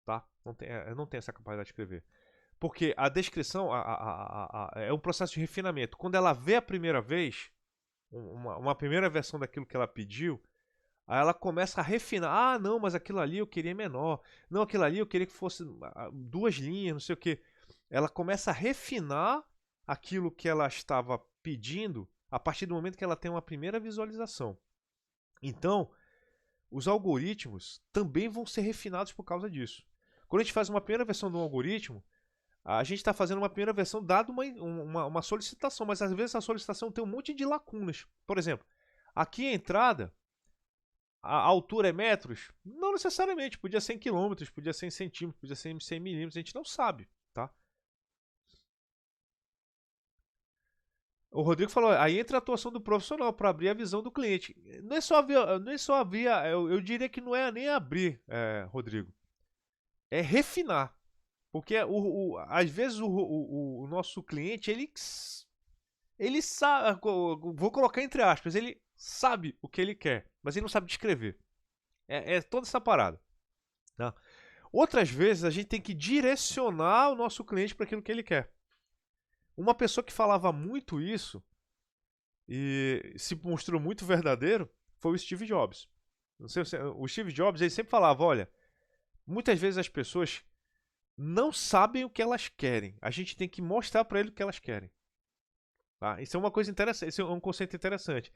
tá? Não tem essa capacidade de escrever. Porque a descrição é um processo de refinamento. Quando ela vê a primeira vez, uma primeira versão daquilo que ela pediu, aí ela começa a refinar. Ah, não, mas aquilo ali eu queria menor. Não, aquilo ali eu queria que fosse 2 linhas, não sei o que. Ela começa a refinar aquilo que ela estava pedindo a partir do momento que ela tem uma primeira visualização. Então, os algoritmos também vão ser refinados por causa disso. Quando a gente faz uma primeira versão de um algoritmo, a gente está fazendo uma primeira versão dado uma solicitação, mas às vezes a solicitação tem um monte de lacunas. Por exemplo, aqui a entrada, a altura é metros? Não necessariamente, podia ser em quilômetros, podia ser em centímetros, podia ser em 100 milímetros, a gente não sabe, tá? O Rodrigo falou, aí entra a atuação do profissional para abrir a visão do cliente. Não é só abrir, eu diria que não é nem abrir, Rodrigo. é refinar. Porque às vezes o nosso cliente, ele sabe, vou colocar entre aspas, ele sabe o que ele quer, mas ele não sabe descrever. É toda essa parada. Tá? Outras vezes a gente tem que direcionar o nosso cliente para aquilo que ele quer. Uma pessoa que falava muito isso e se mostrou muito verdadeiro foi o Steve Jobs. Não sei, o Steve Jobs ele sempre falava, olha, muitas vezes as pessoas não sabem o que elas querem. A gente tem que mostrar para eles o que elas querem. Tá? Isso é uma coisa interessante, isso é um conceito interessante.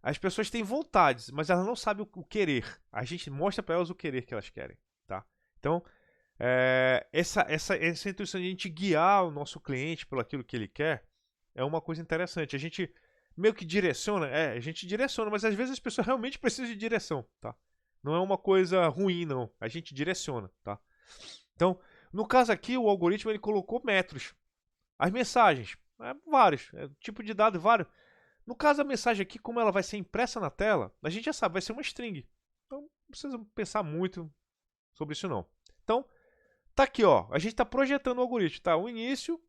As pessoas têm vontades, mas elas não sabem o querer. A gente mostra para elas o querer que elas querem. Tá? Então, essa intuição de a gente guiar o nosso cliente pelo aquilo que ele quer é uma coisa interessante. A gente meio que direciona, a gente direciona, mas às vezes as pessoas realmente precisam de direção, tá? Não é uma coisa ruim, não. A gente direciona, tá? Então, no caso aqui, o algoritmo ele colocou metros. As mensagens, vários, tipo de dado vários. No caso da mensagem aqui, como ela vai ser impressa na tela, a gente já sabe, vai ser uma string. Então, não precisa pensar muito sobre isso não. Então, tá aqui, ó. A gente está projetando o algoritmo, tá? O início,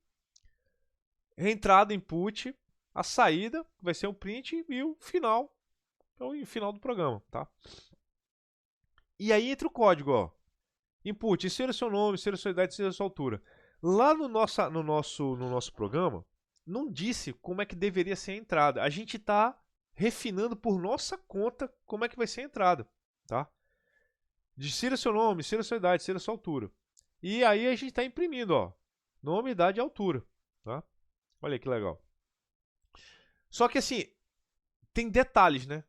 entrada, input, a saída, vai ser o print e o final, então o final do programa, tá? E aí entra o código, ó. Input, insira seu nome, insira sua idade, insira sua altura. Lá no nosso programa, não disse como é que deveria ser a entrada. A gente está refinando por nossa conta como é que vai ser a entrada, tá? Insira seu nome, insira sua idade, insira sua altura. E aí a gente está imprimindo, ó. Nome, idade e altura, tá? Olha que legal. Só que assim, tem detalhes, né?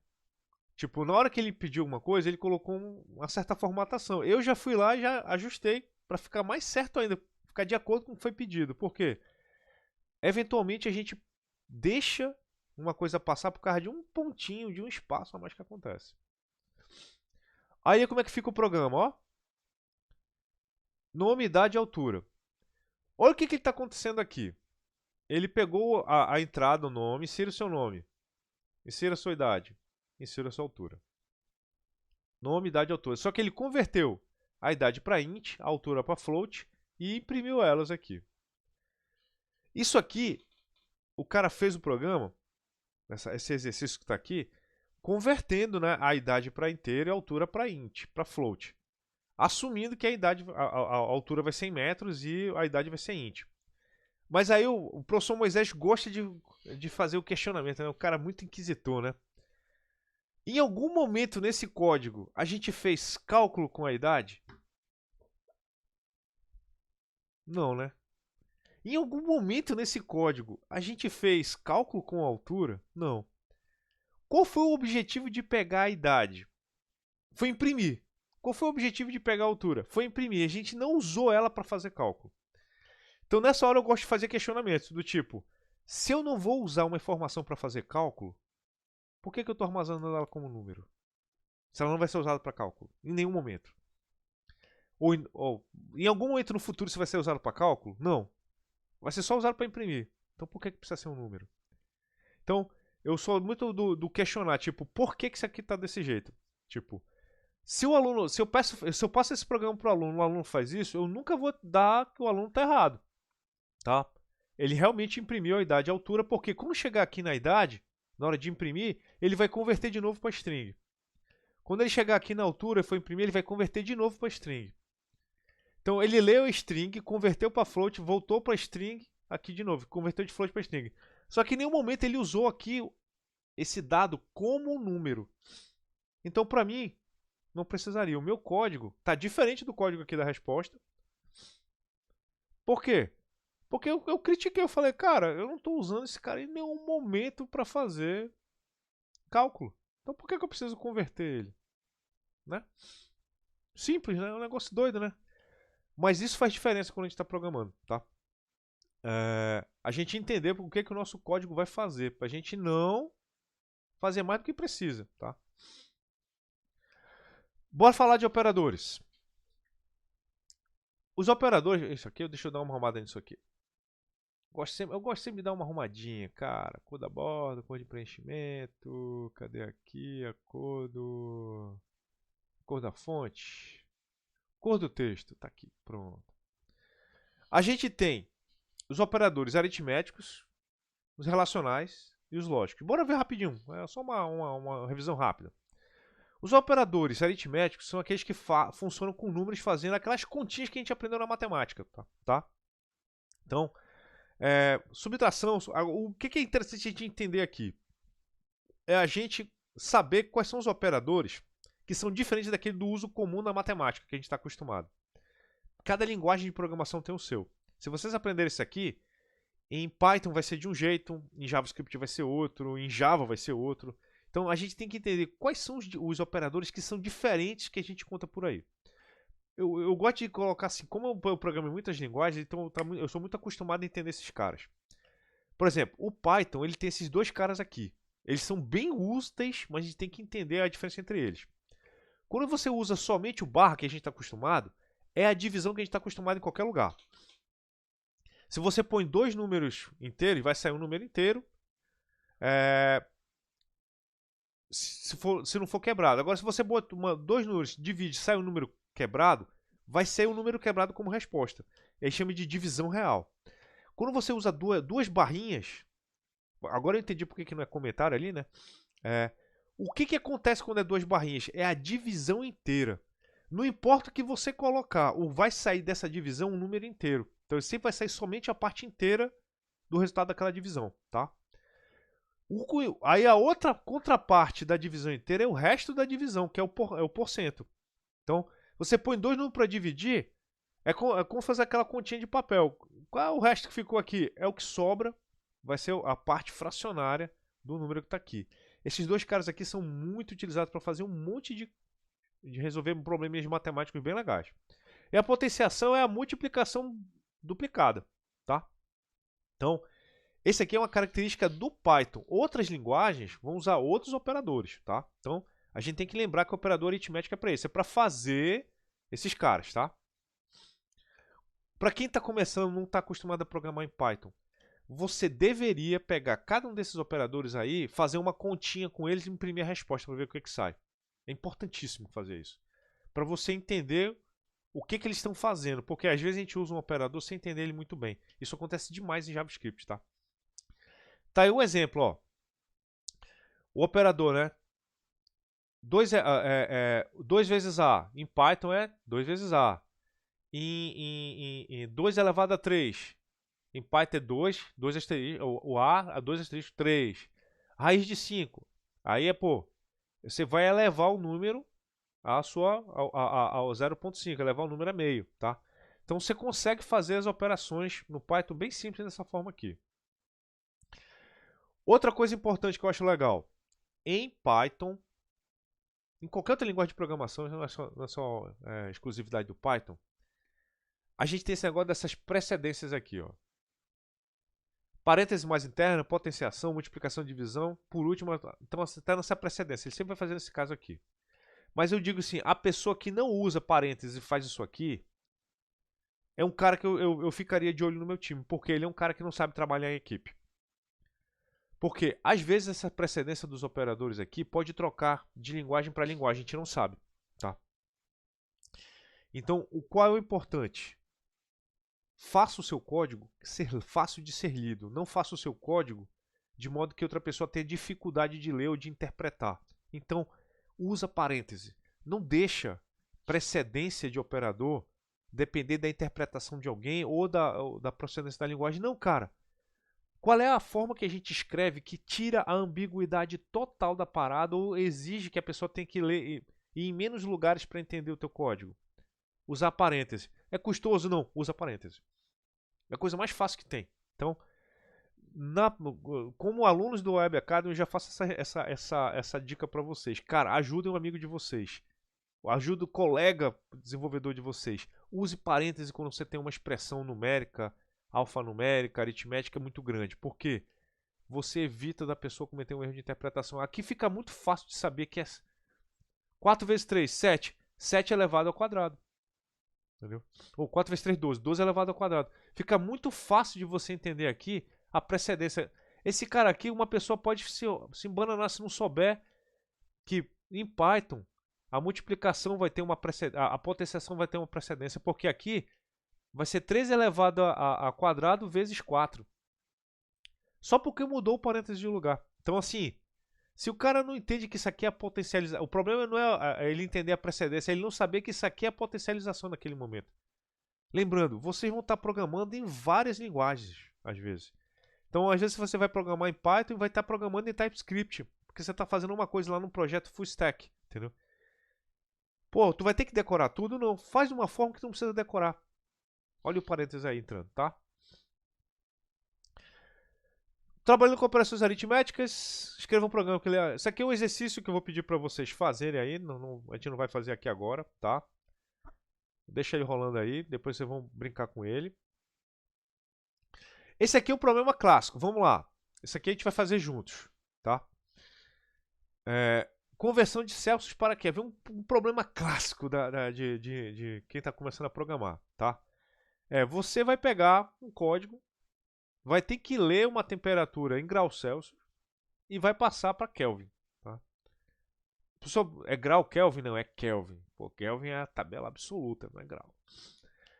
Tipo, na hora que ele pediu uma coisa, ele colocou uma certa formatação. Eu já fui lá e já ajustei para ficar mais certo ainda, ficar de acordo com o que foi pedido. Por quê? Eventualmente a gente deixa uma coisa passar por causa de um pontinho, de um espaço a mais que acontece. Aí como é que fica o programa, ó? Nome, idade e altura. Olha o que está acontecendo aqui. Ele pegou a entrada, o nome, insira o seu nome, insira a sua idade, insira a sua altura. Nome, idade e altura. Só que ele converteu a idade para int, a altura para float e imprimiu elas aqui. Isso aqui, o cara fez o programa, esse exercício que está aqui, convertendo, né, a idade para inteiro e a altura para int, para float. Assumindo que a altura vai ser em metros e a idade vai ser int. Mas aí o professor Moisés gosta de fazer o questionamento, né? O cara é muito inquisitor, né? Em algum momento nesse código, a gente fez cálculo com a idade? Não, né? Em algum momento nesse código, a gente fez cálculo com a altura? Não. Qual foi o objetivo de pegar a idade? Foi imprimir. Qual foi o objetivo de pegar a altura? Foi imprimir. A gente não usou ela para fazer cálculo. Então nessa hora eu gosto de fazer questionamentos do tipo, se eu não vou usar uma informação para fazer cálculo, por que eu estou armazenando ela como número? Se ela não vai ser usada para cálculo, em nenhum momento. Ou em algum momento no futuro isso vai ser usado para cálculo? Não. Vai ser só usado para imprimir. Então por que precisa ser um número? Então, eu sou muito do questionar, tipo, por que isso aqui está desse jeito? Tipo, se o aluno, se eu passo esse programa para o aluno faz isso, eu nunca vou dar que o aluno está errado. Tá? Ele realmente imprimiu a idade e a altura, porque quando chegar aqui na idade, na hora de imprimir, ele vai converter de novo para string. Quando ele chegar aqui na altura e for imprimir, ele vai converter de novo para string. Então ele leu a string, converteu para float, voltou para string, aqui de novo, converteu de float para string. Só que em nenhum momento ele usou aqui esse dado como número. Então para mim, não precisaria. O meu código está diferente do código aqui da resposta. Por quê? Porque eu critiquei, eu falei, cara, eu não estou usando esse cara em nenhum momento para fazer cálculo. Então por que eu preciso converter ele? Né? Simples, né? É um negócio doido, né? Mas isso faz diferença quando a gente está programando, tá? A gente entender o que o nosso código vai fazer, para a gente não fazer mais do que precisa, tá? Bora falar de operadores. Os operadores, isso aqui, deixa eu dar uma arrumada nisso aqui. Eu gosto sempre de dar uma arrumadinha, cara. Cor da borda, cor de preenchimento. Cadê aqui a cor da fonte? Cor do texto, tá aqui, pronto. A gente tem os operadores aritméticos, os relacionais e os lógicos. Bora ver rapidinho, é só uma revisão rápida. Os operadores aritméticos são aqueles que funcionam com números fazendo aquelas continhas que a gente aprendeu na matemática, tá? Então, subtração, o que é interessante a gente entender aqui? É a gente saber quais são os operadores que são diferentes daquele do uso comum na matemática que a gente está acostumado. Cada linguagem de programação tem o seu. Se vocês aprenderem isso aqui, em Python vai ser de um jeito, em JavaScript vai ser outro, em Java vai ser outro. Então a gente tem que entender quais são os operadores que são diferentes que a gente conta por aí. Eu gosto de colocar assim, como eu programo em muitas linguagens, então eu sou muito acostumado a entender esses caras. Por exemplo, o Python ele tem esses dois caras aqui. Eles são bem úteis, mas a gente tem que entender a diferença entre eles. Quando você usa somente o barra que a gente está acostumado, é a divisão que a gente está acostumado em qualquer lugar. Se você põe dois números inteiros, vai sair um número inteiro. Se não for quebrado. Agora, se você bota dois números, divide, sai um número quebrado, vai ser um número quebrado como resposta. E aí chama de divisão real. Quando você usa duas barrinhas, agora eu entendi porque que não é comentário ali, né? O que acontece quando é duas barrinhas? É a divisão inteira. Não importa o que você colocar, vai sair dessa divisão um número inteiro. Então sempre vai sair somente a parte inteira do resultado daquela divisão, tá? Aí a outra contraparte da divisão inteira é o resto da divisão, que é o porcento. Então, você põe dois números para dividir, é como fazer aquela continha de papel. Qual é o resto que ficou aqui? É o que sobra, vai ser a parte fracionária do número que está aqui. Esses dois caras aqui são muito utilizados para fazer um monte de resolver problemas matemáticos bem legais. E a potenciação é a multiplicação duplicada, tá? Então, esse aqui é uma característica do Python. Outras linguagens vão usar outros operadores, tá? Então, a gente tem que lembrar que o operador aritmético é para isso, é para fazer esses caras, tá? Para quem está começando, não está acostumado a programar em Python, você deveria pegar cada um desses operadores aí, fazer uma continha com eles e imprimir a resposta para ver o que sai. É importantíssimo fazer isso. Para você entender o que eles estão fazendo, porque às vezes a gente usa um operador sem entender ele muito bem. Isso acontece demais em JavaScript, tá? Tá aí um exemplo, ó. O operador, né? 2 vezes A. Em Python é 2 vezes A. Em 2 elevado a 3. Em Python é 2 asterisco, o A, 2 asterisco 3. Raiz de 5. Aí você vai elevar o número ao 0.5, elevar o número a meio, tá? Então você consegue fazer as operações no Python bem simples dessa forma aqui. Outra coisa importante que eu acho legal, em Python, em qualquer outra linguagem de programação, não é só exclusividade do Python, a gente tem esse negócio dessas precedências aqui, ó. Parêntese mais interna, potenciação, multiplicação, divisão, por último, então você está nessa precedência, ele sempre vai fazer nesse caso aqui. Mas eu digo assim, a pessoa que não usa parênteses e faz isso aqui, é um cara que eu ficaria de olho no meu time, porque ele é um cara que não sabe trabalhar em equipe. Porque, às vezes, essa precedência dos operadores aqui pode trocar de linguagem para linguagem, a gente não sabe, tá? Então, qual é o importante? Faça o seu código ser fácil de ser lido. Não faça o seu código de modo que outra pessoa tenha dificuldade de ler ou de interpretar. Então, usa parêntese. Não deixa precedência de operador depender da interpretação de alguém ou da procedência da linguagem. Não, cara. Qual é a forma que a gente escreve que tira a ambiguidade total da parada ou exige que a pessoa tenha que ler e ir em menos lugares para entender o teu código? Usar parêntese. É custoso? Não. Usa parêntese. É a coisa mais fácil que tem. Então, como alunos do Web Academy, eu já faço essa dica para vocês. Cara, ajudem um amigo de vocês. Ajude o colega desenvolvedor de vocês. Use parêntese quando você tem uma expressão numérica, alfanumérica, aritmética muito grande. Por quê? Você evita da pessoa cometer um erro de interpretação. Aqui fica muito fácil de saber que é 4 vezes 3, 7. 7 elevado ao quadrado. Entendeu? Ou 4 vezes 3, 12. 12 elevado ao quadrado. Fica muito fácil de você entender aqui a precedência. Esse cara aqui, uma pessoa pode se embananar se não souber que em Python a multiplicação vai ter uma precedência, a potenciação vai ter uma precedência, porque aqui vai ser 3 elevado a quadrado vezes 4. Só porque mudou o parênteses de lugar. Então, assim, se o cara não entende que isso aqui é a potencialização, o problema não é ele entender a precedência, é ele não saber que isso aqui é a potencialização naquele momento. Lembrando, vocês vão estar programando em várias linguagens, às vezes. Então, às vezes, você vai programar em Python e vai estar programando em TypeScript, porque você está fazendo uma coisa lá no projeto Full Stack, entendeu? Pô, tu vai ter que decorar tudo? Não, faz de uma forma que tu não precisa decorar. Olha o parênteses aí entrando, tá? Trabalhando com operações aritméticas, escreva um programa que ele... Isso aqui é um exercício que eu vou pedir para vocês fazerem aí, a gente não vai fazer aqui agora, tá? Deixa ele rolando aí, depois vocês vão brincar com ele. Esse aqui é um problema clássico, vamos lá. Esse aqui a gente vai fazer juntos, tá? Conversão de Celsius para Kelvin. Um problema clássico de quem está começando a programar, tá? Você vai pegar um código, vai ter que ler uma temperatura em graus Celsius e vai passar para Kelvin, tá? É grau Kelvin? Não, é Kelvin. Pô, Kelvin é a tabela absoluta, não é grau.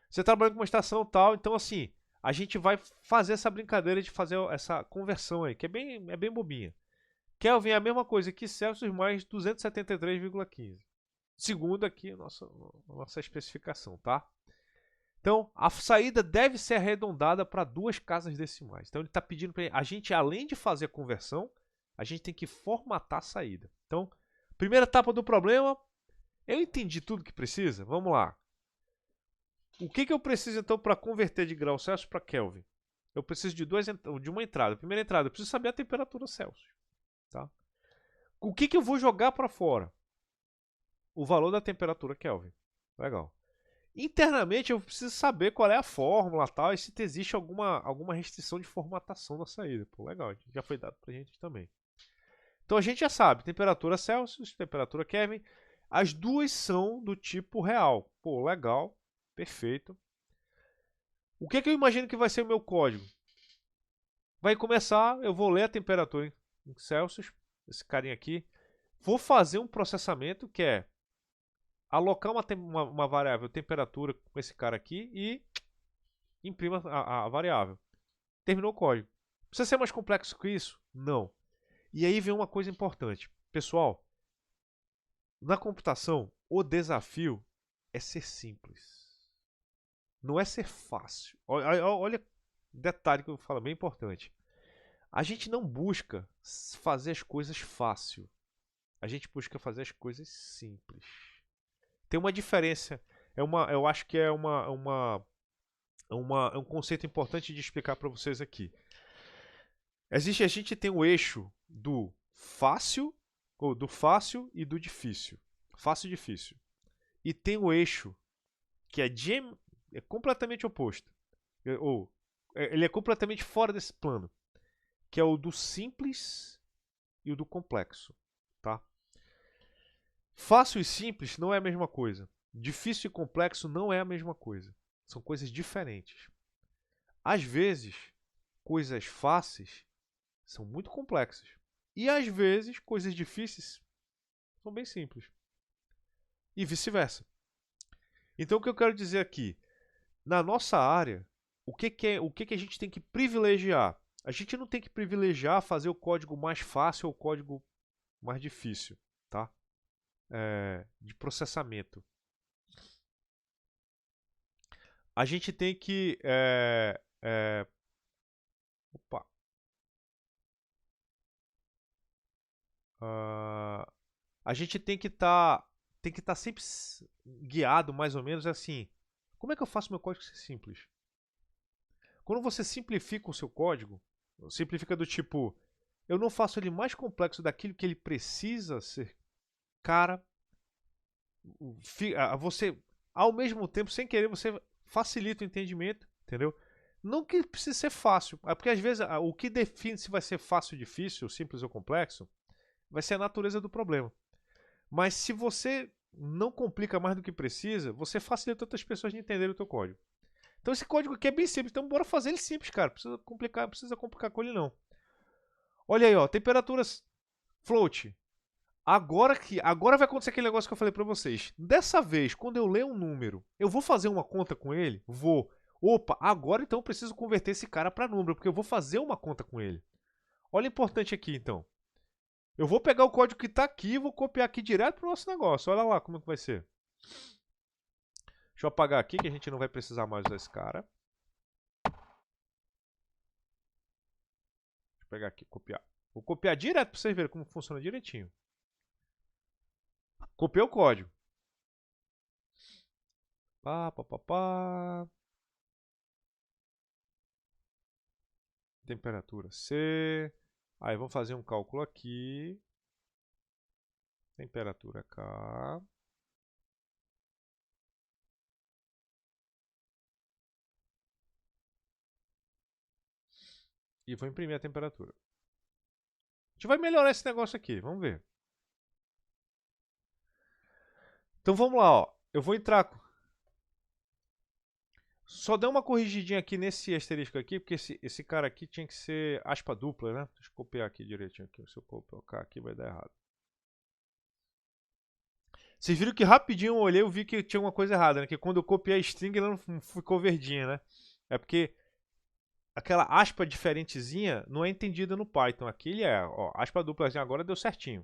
Você trabalha com uma estação tal, então assim, a gente vai fazer essa brincadeira de fazer essa conversão aí, que é bem bobinha. Kelvin é a mesma coisa que Celsius mais 273,15. Segundo aqui a nossa especificação, tá? Então, a saída deve ser arredondada para 2 casas decimais. Então, ele está pedindo para a gente, além de fazer a conversão, a gente tem que formatar a saída. Então, primeira etapa do problema, eu entendi tudo que precisa? Vamos lá. O que eu preciso, então, para converter de grau Celsius para Kelvin? Eu preciso de uma entrada. Primeira entrada, eu preciso saber a temperatura Celsius. Tá? O que eu vou jogar para fora? O valor da temperatura Kelvin. Legal. Internamente eu preciso saber qual é a fórmula tal, e se existe alguma restrição de formatação na saída. Pô, legal, já foi dado pra gente também. Então a gente já sabe, temperatura Celsius, temperatura Kelvin, as duas são do tipo real. Pô, legal, perfeito. O que eu imagino que vai ser o meu código? Vai começar, eu vou ler a temperatura em Celsius, esse carinha aqui, vou fazer um processamento que é alocar uma variável temperatura com esse cara aqui e imprima a variável. Terminou o código. Precisa ser mais complexo que isso? Não. E aí vem uma coisa importante. Pessoal, na computação, o desafio é ser simples. Não é ser fácil. Olha detalhe que eu falo, bem importante. A gente não busca fazer as coisas fácil. A gente busca fazer as coisas simples. Tem uma diferença. Eu acho que é um conceito importante de explicar para vocês aqui. A gente tem o eixo do fácil e do difícil. Fácil e difícil. E tem o eixo que é completamente oposto. Ele é completamente fora desse plano. Que é o do simples e o do complexo. Tá? Fácil e simples não é a mesma coisa. Difícil e complexo não é a mesma coisa. São coisas diferentes. Às vezes, coisas fáceis são muito complexas. E às vezes, coisas difíceis são bem simples. E vice-versa. Então, o que eu quero dizer aqui? Na nossa área, o que a gente tem que privilegiar? A gente não tem que privilegiar fazer o código mais fácil ou o código mais difícil, tá? De processamento. A gente tem que a gente tem que estar sempre guiado mais ou menos assim. Como é que eu faço meu código ser simples? Quando você simplifica o seu código, simplifica do tipo, eu não faço ele mais complexo daquilo que ele precisa ser. Cara, você, ao mesmo tempo, sem querer, você facilita o entendimento, entendeu? Não que precise ser fácil, porque às vezes o que define se vai ser fácil ou difícil, simples ou complexo, vai ser a natureza do problema. Mas se você não complica mais do que precisa, você facilita outras pessoas de entenderem o teu código. Então esse código aqui é bem simples, então bora fazer ele simples, cara. Não precisa complicar com ele não. Olha aí, ó, temperaturas float. Agora vai acontecer aquele negócio que eu falei pra vocês. Dessa vez, quando eu ler um número, eu vou fazer uma conta com ele? Vou. Opa, agora então eu preciso converter esse cara para número, porque eu vou fazer uma conta com ele. Olha o importante aqui então. Eu vou pegar o código que está aqui e vou copiar aqui direto para o nosso negócio. Olha lá como é que vai ser. Deixa eu apagar aqui que a gente não vai precisar mais usar esse cara. Deixa eu pegar aqui, copiar. Vou copiar direto para vocês verem como funciona direitinho. Copiei o código. Pá. Temperatura C. Aí vamos fazer um cálculo aqui. Temperatura K. E vou imprimir a temperatura. A gente vai melhorar esse negócio aqui, vamos ver. Então vamos lá, ó. Eu vou entrar. Só dá uma corrigidinha aqui nesse asterisco aqui, porque esse cara aqui tinha que ser aspa dupla, né? Deixa eu copiar aqui direitinho. Aqui. Se eu colocar aqui vai dar errado. Vocês viram que rapidinho eu olhei e vi que tinha uma coisa errada, né? Que quando eu copiei a string ela não ficou verdinha, né? É porque aquela aspa diferentezinha não é entendida no Python. Aqui ele é, ó, aspa duplazinha agora deu certinho.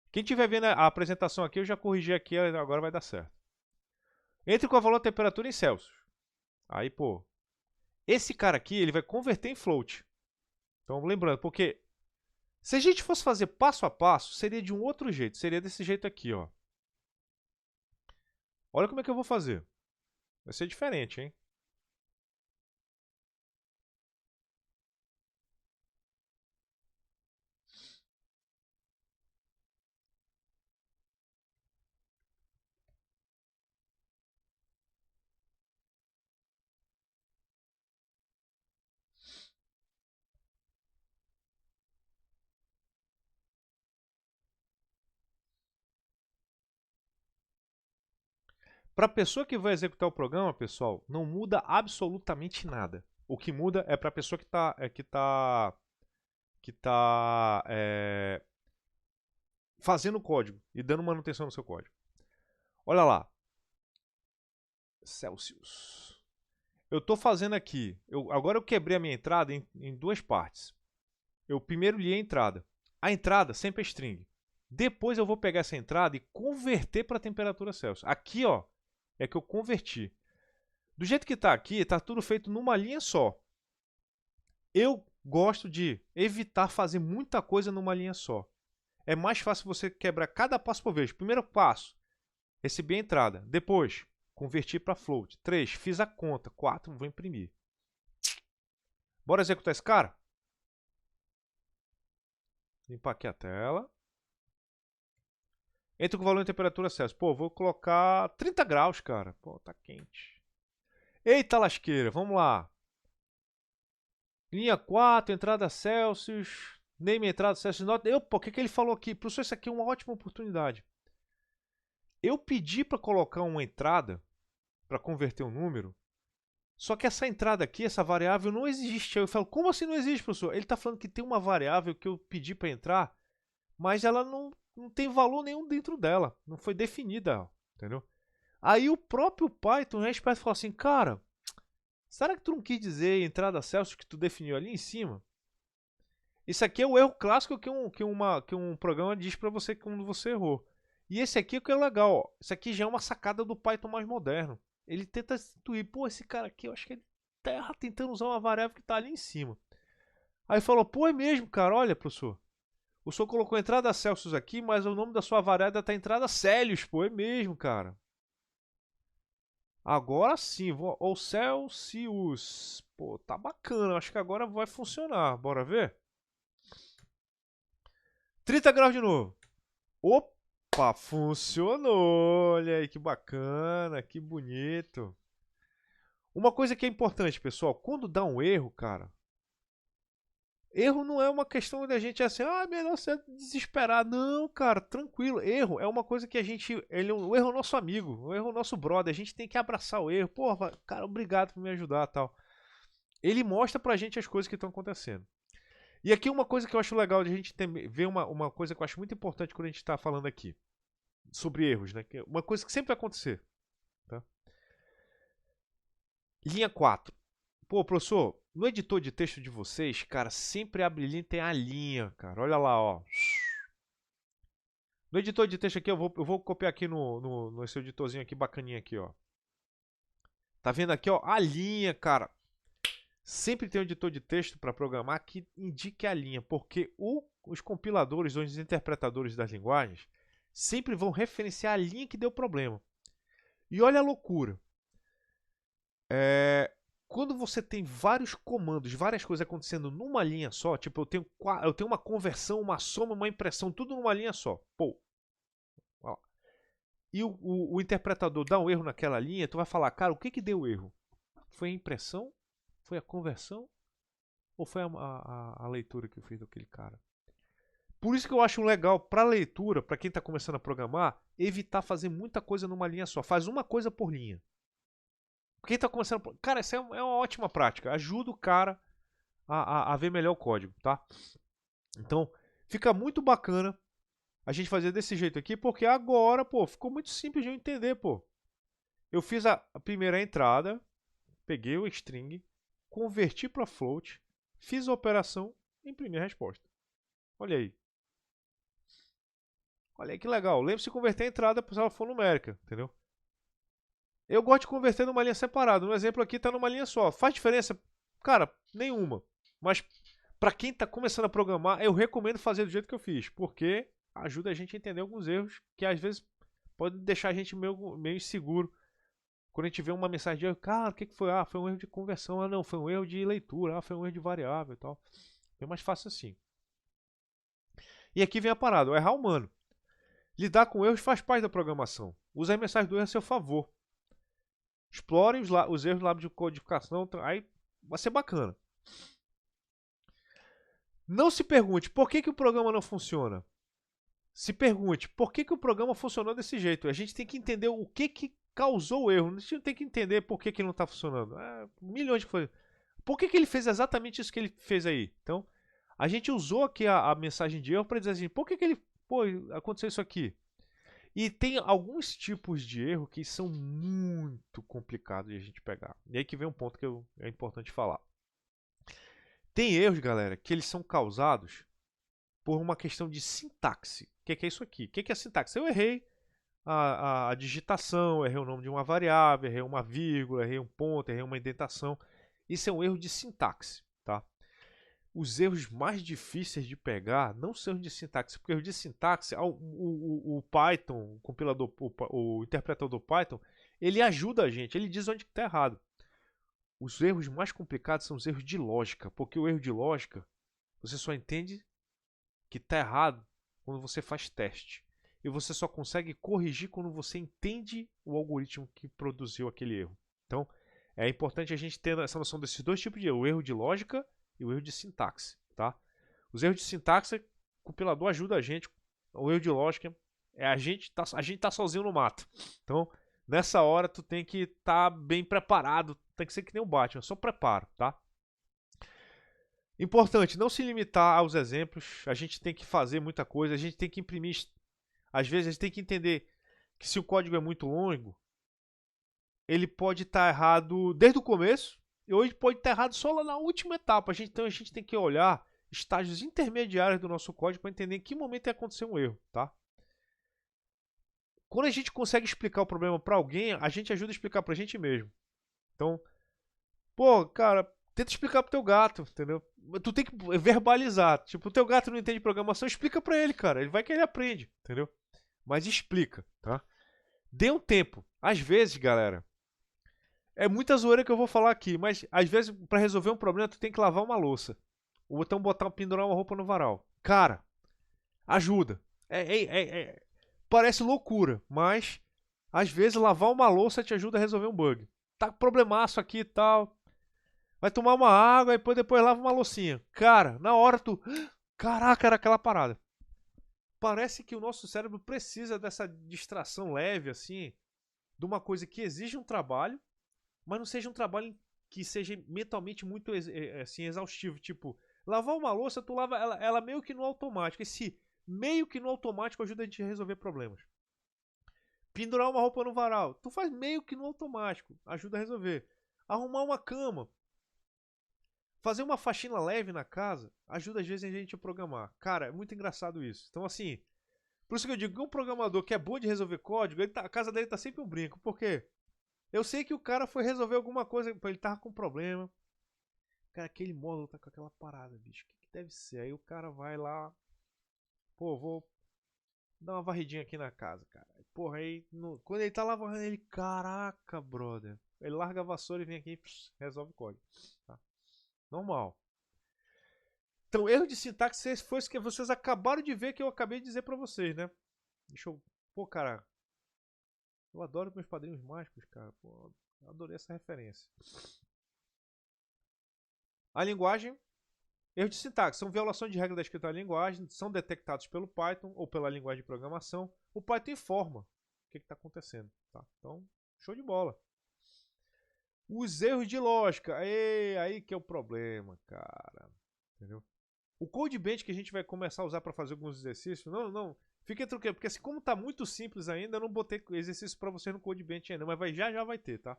Quem estiver vendo a apresentação aqui, eu já corrigi aqui, agora vai dar certo. Entre com o valor da temperatura em Celsius. Aí, pô. Esse cara aqui, ele vai converter em float. Então, lembrando, porque se a gente fosse fazer passo a passo, seria de um outro jeito. Seria desse jeito aqui, ó. Olha como é que eu vou fazer. Vai ser diferente, hein? Para a pessoa que vai executar o programa, pessoal, não muda absolutamente nada. O que muda é para a pessoa que tá fazendo o código e dando manutenção no seu código. Olha lá. Celsius. Eu estou fazendo aqui. Agora eu quebrei a minha entrada em duas partes. Eu primeiro li a entrada. A entrada sempre é string. Depois eu vou pegar essa entrada e converter para a temperatura Celsius. Aqui, ó, é que eu converti. Do jeito que está aqui, está tudo feito numa linha só. Eu gosto de evitar fazer muita coisa numa linha só. É mais fácil você quebrar cada passo por vez. Primeiro passo, recebi a entrada. Depois, converti para float. 3, fiz a conta. 4, vou imprimir. Bora executar esse cara? Limpar aqui a tela. Entra com o valor de temperatura Celsius. Pô, vou colocar 30 graus, cara. Pô, tá quente. Eita lasqueira, vamos lá. Linha 4, entrada Celsius. Name entrada Celsius. Nota. Opa, o que ele falou aqui? Professor, isso aqui é uma ótima oportunidade. Eu pedi para colocar uma entrada, para converter um número, só que essa entrada aqui, essa variável, não existe. Eu falo, como assim não existe, professor? Ele está falando que tem uma variável que eu pedi para entrar, mas ela não tem valor nenhum dentro dela. Não foi definida, entendeu? Aí o próprio Python é esperto e fala assim, cara, será que tu não quis dizer entrada Celsius que tu definiu ali em cima? Isso aqui é o erro clássico que um programa diz para você quando você errou. E esse aqui é o que é legal, ó. Isso aqui já é uma sacada do Python mais moderno. Ele tenta instituir, pô, esse cara aqui, eu acho que ele tá tentando usar uma variável que tá ali em cima. Aí falou, pô, é mesmo, cara, olha, professor. O senhor colocou entrada Celsius aqui, mas o nome da sua variável tá entrada Celsius, pô, é mesmo, cara. Agora sim, ou Celsius. Pô, tá bacana, acho que agora vai funcionar. Bora ver? 30 graus de novo. Opa, funcionou. Olha aí que bacana, que bonito. Uma coisa que é importante, pessoal, quando dá um erro, cara, erro não é uma questão da gente assim, melhor você desesperar. Não, cara, tranquilo. Erro é uma coisa que a gente, o erro é o nosso amigo, o erro é o nosso brother. A gente tem que abraçar o erro. Porra, cara, obrigado por me ajudar, tal. Ele mostra pra gente as coisas que estão acontecendo. E aqui uma coisa que eu acho legal de a gente ver uma coisa que eu acho muito importante quando a gente está falando aqui sobre erros, né? Que é uma coisa que sempre vai acontecer. Tá? Linha 4. Pô, professor, no editor de texto de vocês, cara, sempre abre linha e tem a linha, cara. Olha lá, ó. No editor de texto aqui, eu vou copiar aqui no seu editorzinho aqui, bacaninha aqui, ó. Tá vendo aqui, ó, a linha, cara. Sempre tem um editor de texto para programar que indique a linha, porque os compiladores ou os interpretadores das linguagens sempre vão referenciar a linha que deu problema. E olha a loucura. Quando você tem vários comandos, várias coisas acontecendo numa linha só, tipo, eu tenho uma conversão, uma soma, uma impressão, tudo numa linha só. Pô. Ó. E o interpretador dá um erro naquela linha, tu vai falar, cara, o que deu erro? Foi a impressão? Foi a conversão? Ou foi a leitura que eu fiz daquele cara? Por isso que eu acho legal para leitura, para quem está começando a programar, evitar fazer muita coisa numa linha só. Faz uma coisa por linha. Quem está começando a... Cara, isso é uma ótima prática. Ajuda o cara a ver melhor o código, tá? Então, fica muito bacana a gente fazer desse jeito aqui, porque agora, pô, ficou muito simples de eu entender, pô. Eu fiz a primeira entrada, peguei o string, converti para float, fiz a operação e imprimi a resposta. Olha aí. Olha aí que legal. Lembre-se de converter a entrada para ela for numérica, entendeu? Eu gosto de converter numa linha separada. No exemplo aqui está numa linha só. Faz diferença? Cara, nenhuma. Mas para quem está começando a programar, eu recomendo fazer do jeito que eu fiz, porque ajuda a gente a entender alguns erros que às vezes podem deixar a gente meio inseguro. Quando a gente vê uma mensagem de erro, cara, o que foi? Ah, foi um erro de conversão. Ah, não, foi um erro de leitura. Ah, foi um erro de variável e tal. É mais fácil assim. E aqui vem a parada, o errar humano. Lidar com erros faz parte da programação. Use as mensagens do erro a seu favor. Explore os erros lá de codificação, aí vai ser bacana. Não se pergunte por que o programa não funciona. Se pergunte por que o programa funcionou desse jeito. A gente tem que entender o que causou o erro. A gente não tem que entender por que ele não está funcionando. Milhões de coisas. Por que ele fez exatamente isso que ele fez aí? Então, a gente usou aqui a mensagem de erro para dizer assim, por que ele... Pô, aconteceu isso aqui. E tem alguns tipos de erro que são muito complicados de a gente pegar. E aí que vem um ponto que é importante falar. Tem erros, galera, que eles são causados por uma questão de sintaxe. O que é isso aqui? O que é a sintaxe? Eu errei a digitação, errei o nome de uma variável, errei uma vírgula, errei um ponto, errei uma indentação. Isso é um erro de sintaxe, tá? Os erros mais difíceis de pegar não são de sintaxe, porque os de sintaxe, o Python, o compilador, o interpretador Python, ele ajuda a gente, ele diz onde está errado. Os erros mais complicados são os erros de lógica, porque o erro de lógica, você só entende que está errado quando você faz teste. E você só consegue corrigir quando você entende o algoritmo que produziu aquele erro. Então, é importante a gente ter essa noção desses dois tipos de erro, o erro de lógica e o erro de sintaxe, tá? Os erros de sintaxe, o compilador ajuda a gente. O erro de lógica é a gente tá sozinho no mato. Então, nessa hora tu tem que estar bem preparado, tem que ser que nem o Batman, só preparo, tá? Importante, não se limitar aos exemplos. A gente tem que fazer muita coisa, a gente tem que imprimir. Às vezes a gente tem que entender que se o código é muito longo, ele pode estar errado desde o começo e hoje pode estar errado só lá na última etapa. Então a gente tem que olhar estágios intermediários do nosso código para entender em que momento aconteceu um erro, tá? Quando a gente consegue explicar o problema para alguém, a gente ajuda a explicar para a gente mesmo. Então, pô, cara, tenta explicar pro teu gato, entendeu? Tu tem que verbalizar. Tipo, o teu gato não entende programação, explica para ele, cara. Ele vai que ele aprende, entendeu? Mas explica, tá? Dê um tempo. Às vezes, galera, é muita zoeira que eu vou falar aqui, mas às vezes para resolver um problema tu tem que lavar uma louça. Ou então pendurar uma roupa no varal. Cara, ajuda. Parece loucura, mas às vezes lavar uma louça te ajuda a resolver um bug. Tá problemaço aqui e tal. Vai tomar uma água e depois lava uma loucinha. Cara, na hora tu... Caraca, era aquela parada. Parece que o nosso cérebro precisa dessa distração leve, assim, de uma coisa que exige um trabalho, mas não seja um trabalho que seja mentalmente muito assim, exaustivo. Tipo, Lavar uma louça, tu lava ela meio que no automático. Esse meio que no automático ajuda a gente a resolver problemas. Pendurar uma roupa no varal, tu faz meio que no automático, ajuda a resolver. Arrumar uma cama, fazer uma faxina leve na casa, ajuda às vezes a gente a programar. Cara, é muito engraçado isso. Então assim, por isso que eu digo que um programador que é bom de resolver código, a casa dele tá sempre um brinco. Por quê? Eu sei que o cara foi resolver alguma coisa, ele tava com problema. Cara, aquele módulo tá com aquela parada, bicho. O que deve ser? Aí o cara vai lá, pô, vou dar uma varridinha aqui na casa, cara. Porra, aí quando ele tá lavando, ele, caraca, brother. Ele larga a vassoura e vem aqui e resolve o código. Tá? Normal. Então, erro de sintaxe foi isso que vocês acabaram de ver que eu acabei de dizer pra vocês, né? Deixa eu... Pô, cara, eu adoro meus padrinhos mágicos, cara. Pô, eu adorei essa referência. A linguagem, erro de sintaxe, são violações de regra da escrita da linguagem, são detectados pelo Python ou pela linguagem de programação. O Python informa o que está acontecendo. Tá? Então, show de bola. Os erros de lógica, aí que é o problema, cara. Entendeu? O CodeBench que a gente vai começar a usar para fazer alguns exercícios, não, fique tranquilo, porque assim, como está muito simples ainda, eu não botei exercício para você no CodeBench ainda, mas já vai ter, tá?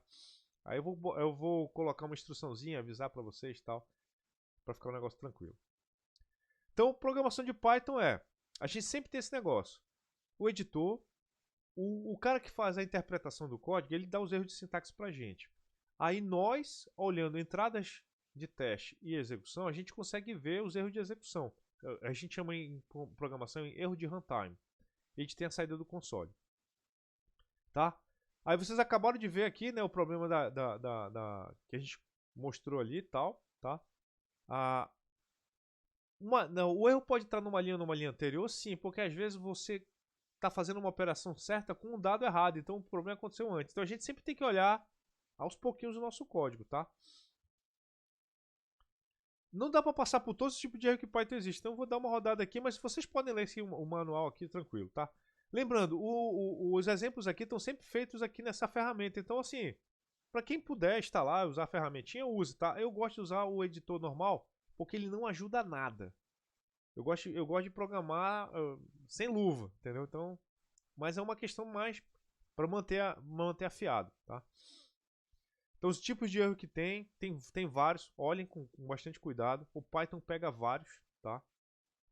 Aí eu vou colocar uma instruçãozinha, avisar para vocês e tal, para ficar um negócio tranquilo. Então, programação de Python a gente sempre tem esse negócio. O editor, o cara que faz a interpretação do código, ele dá os erros de sintaxe pra gente. Aí nós, olhando entradas de teste e execução, a gente consegue ver os erros de execução. A gente chama em programação em erro de runtime. A gente tem a saída do console. Tá? Aí vocês acabaram de ver aqui, né, o problema que a gente mostrou ali e tal, tá? Não, o erro pode estar numa linha anterior, sim, porque às vezes você está fazendo uma operação certa com um dado errado, então o problema aconteceu antes. Então a gente sempre tem que olhar aos pouquinhos o nosso código, tá? Não dá para passar por todos os tipos de erro que Python existe, então eu vou dar uma rodada aqui, mas vocês podem ler assim, o manual aqui tranquilo, tá? Lembrando, os exemplos aqui estão sempre feitos aqui nessa ferramenta, então assim, para quem puder instalar, usar a ferramentinha, use, tá? Eu gosto de usar o editor normal, porque ele não ajuda nada. Eu gosto de programar sem luva, entendeu? Então, mas é uma questão mais para manter afiado, tá? Então, os tipos de erro que tem vários. Olhem com bastante cuidado. O Python pega vários, tá?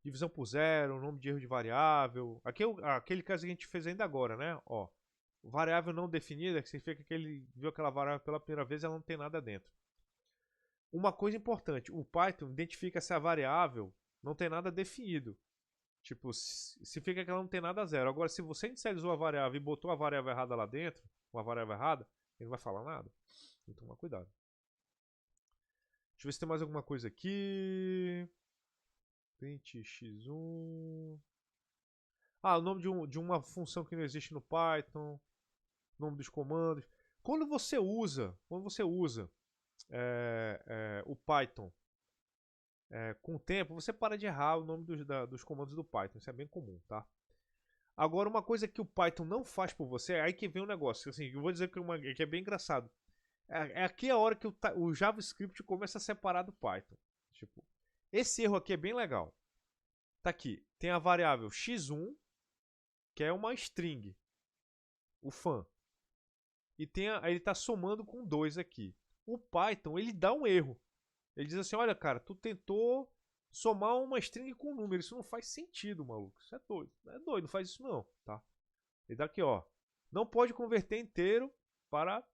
Divisão por zero, nome de erro de variável. Aqui aquele caso que a gente fez ainda agora, né? Ó, variável não definida, que significa que ele viu aquela variável pela primeira vez e ela não tem nada dentro. Uma coisa importante, o Python identifica se a variável não tem nada definido. Tipo, se fica que ela não tem nada a zero. Agora, se você inicializou a variável e botou a variável errada lá dentro, uma variável errada, ele não vai falar nada. Então, tomar cuidado. Deixa eu ver se tem mais alguma coisa aqui. Print x1. O nome de uma função que não existe no Python. Nome dos comandos. Quando você usa o Python com o tempo, você para de errar o nome dos comandos do Python. Isso é bem comum, tá? Agora, uma coisa que o Python não faz por você, é aí que vem um negócio. Assim, eu vou dizer que é bem engraçado. Aqui é a hora que o JavaScript começa a separar do Python. Tipo, esse erro aqui é bem legal. Tá aqui. Tem a variável x1, que é uma string. O fun. E ele está somando com 2 aqui. O Python, ele dá um erro. Ele diz assim, olha cara, tu tentou somar uma string com um número. Isso não faz sentido, maluco. Isso é doido. É doido, não faz isso não, tá? Ele dá aqui, ó. Não pode converter inteiro para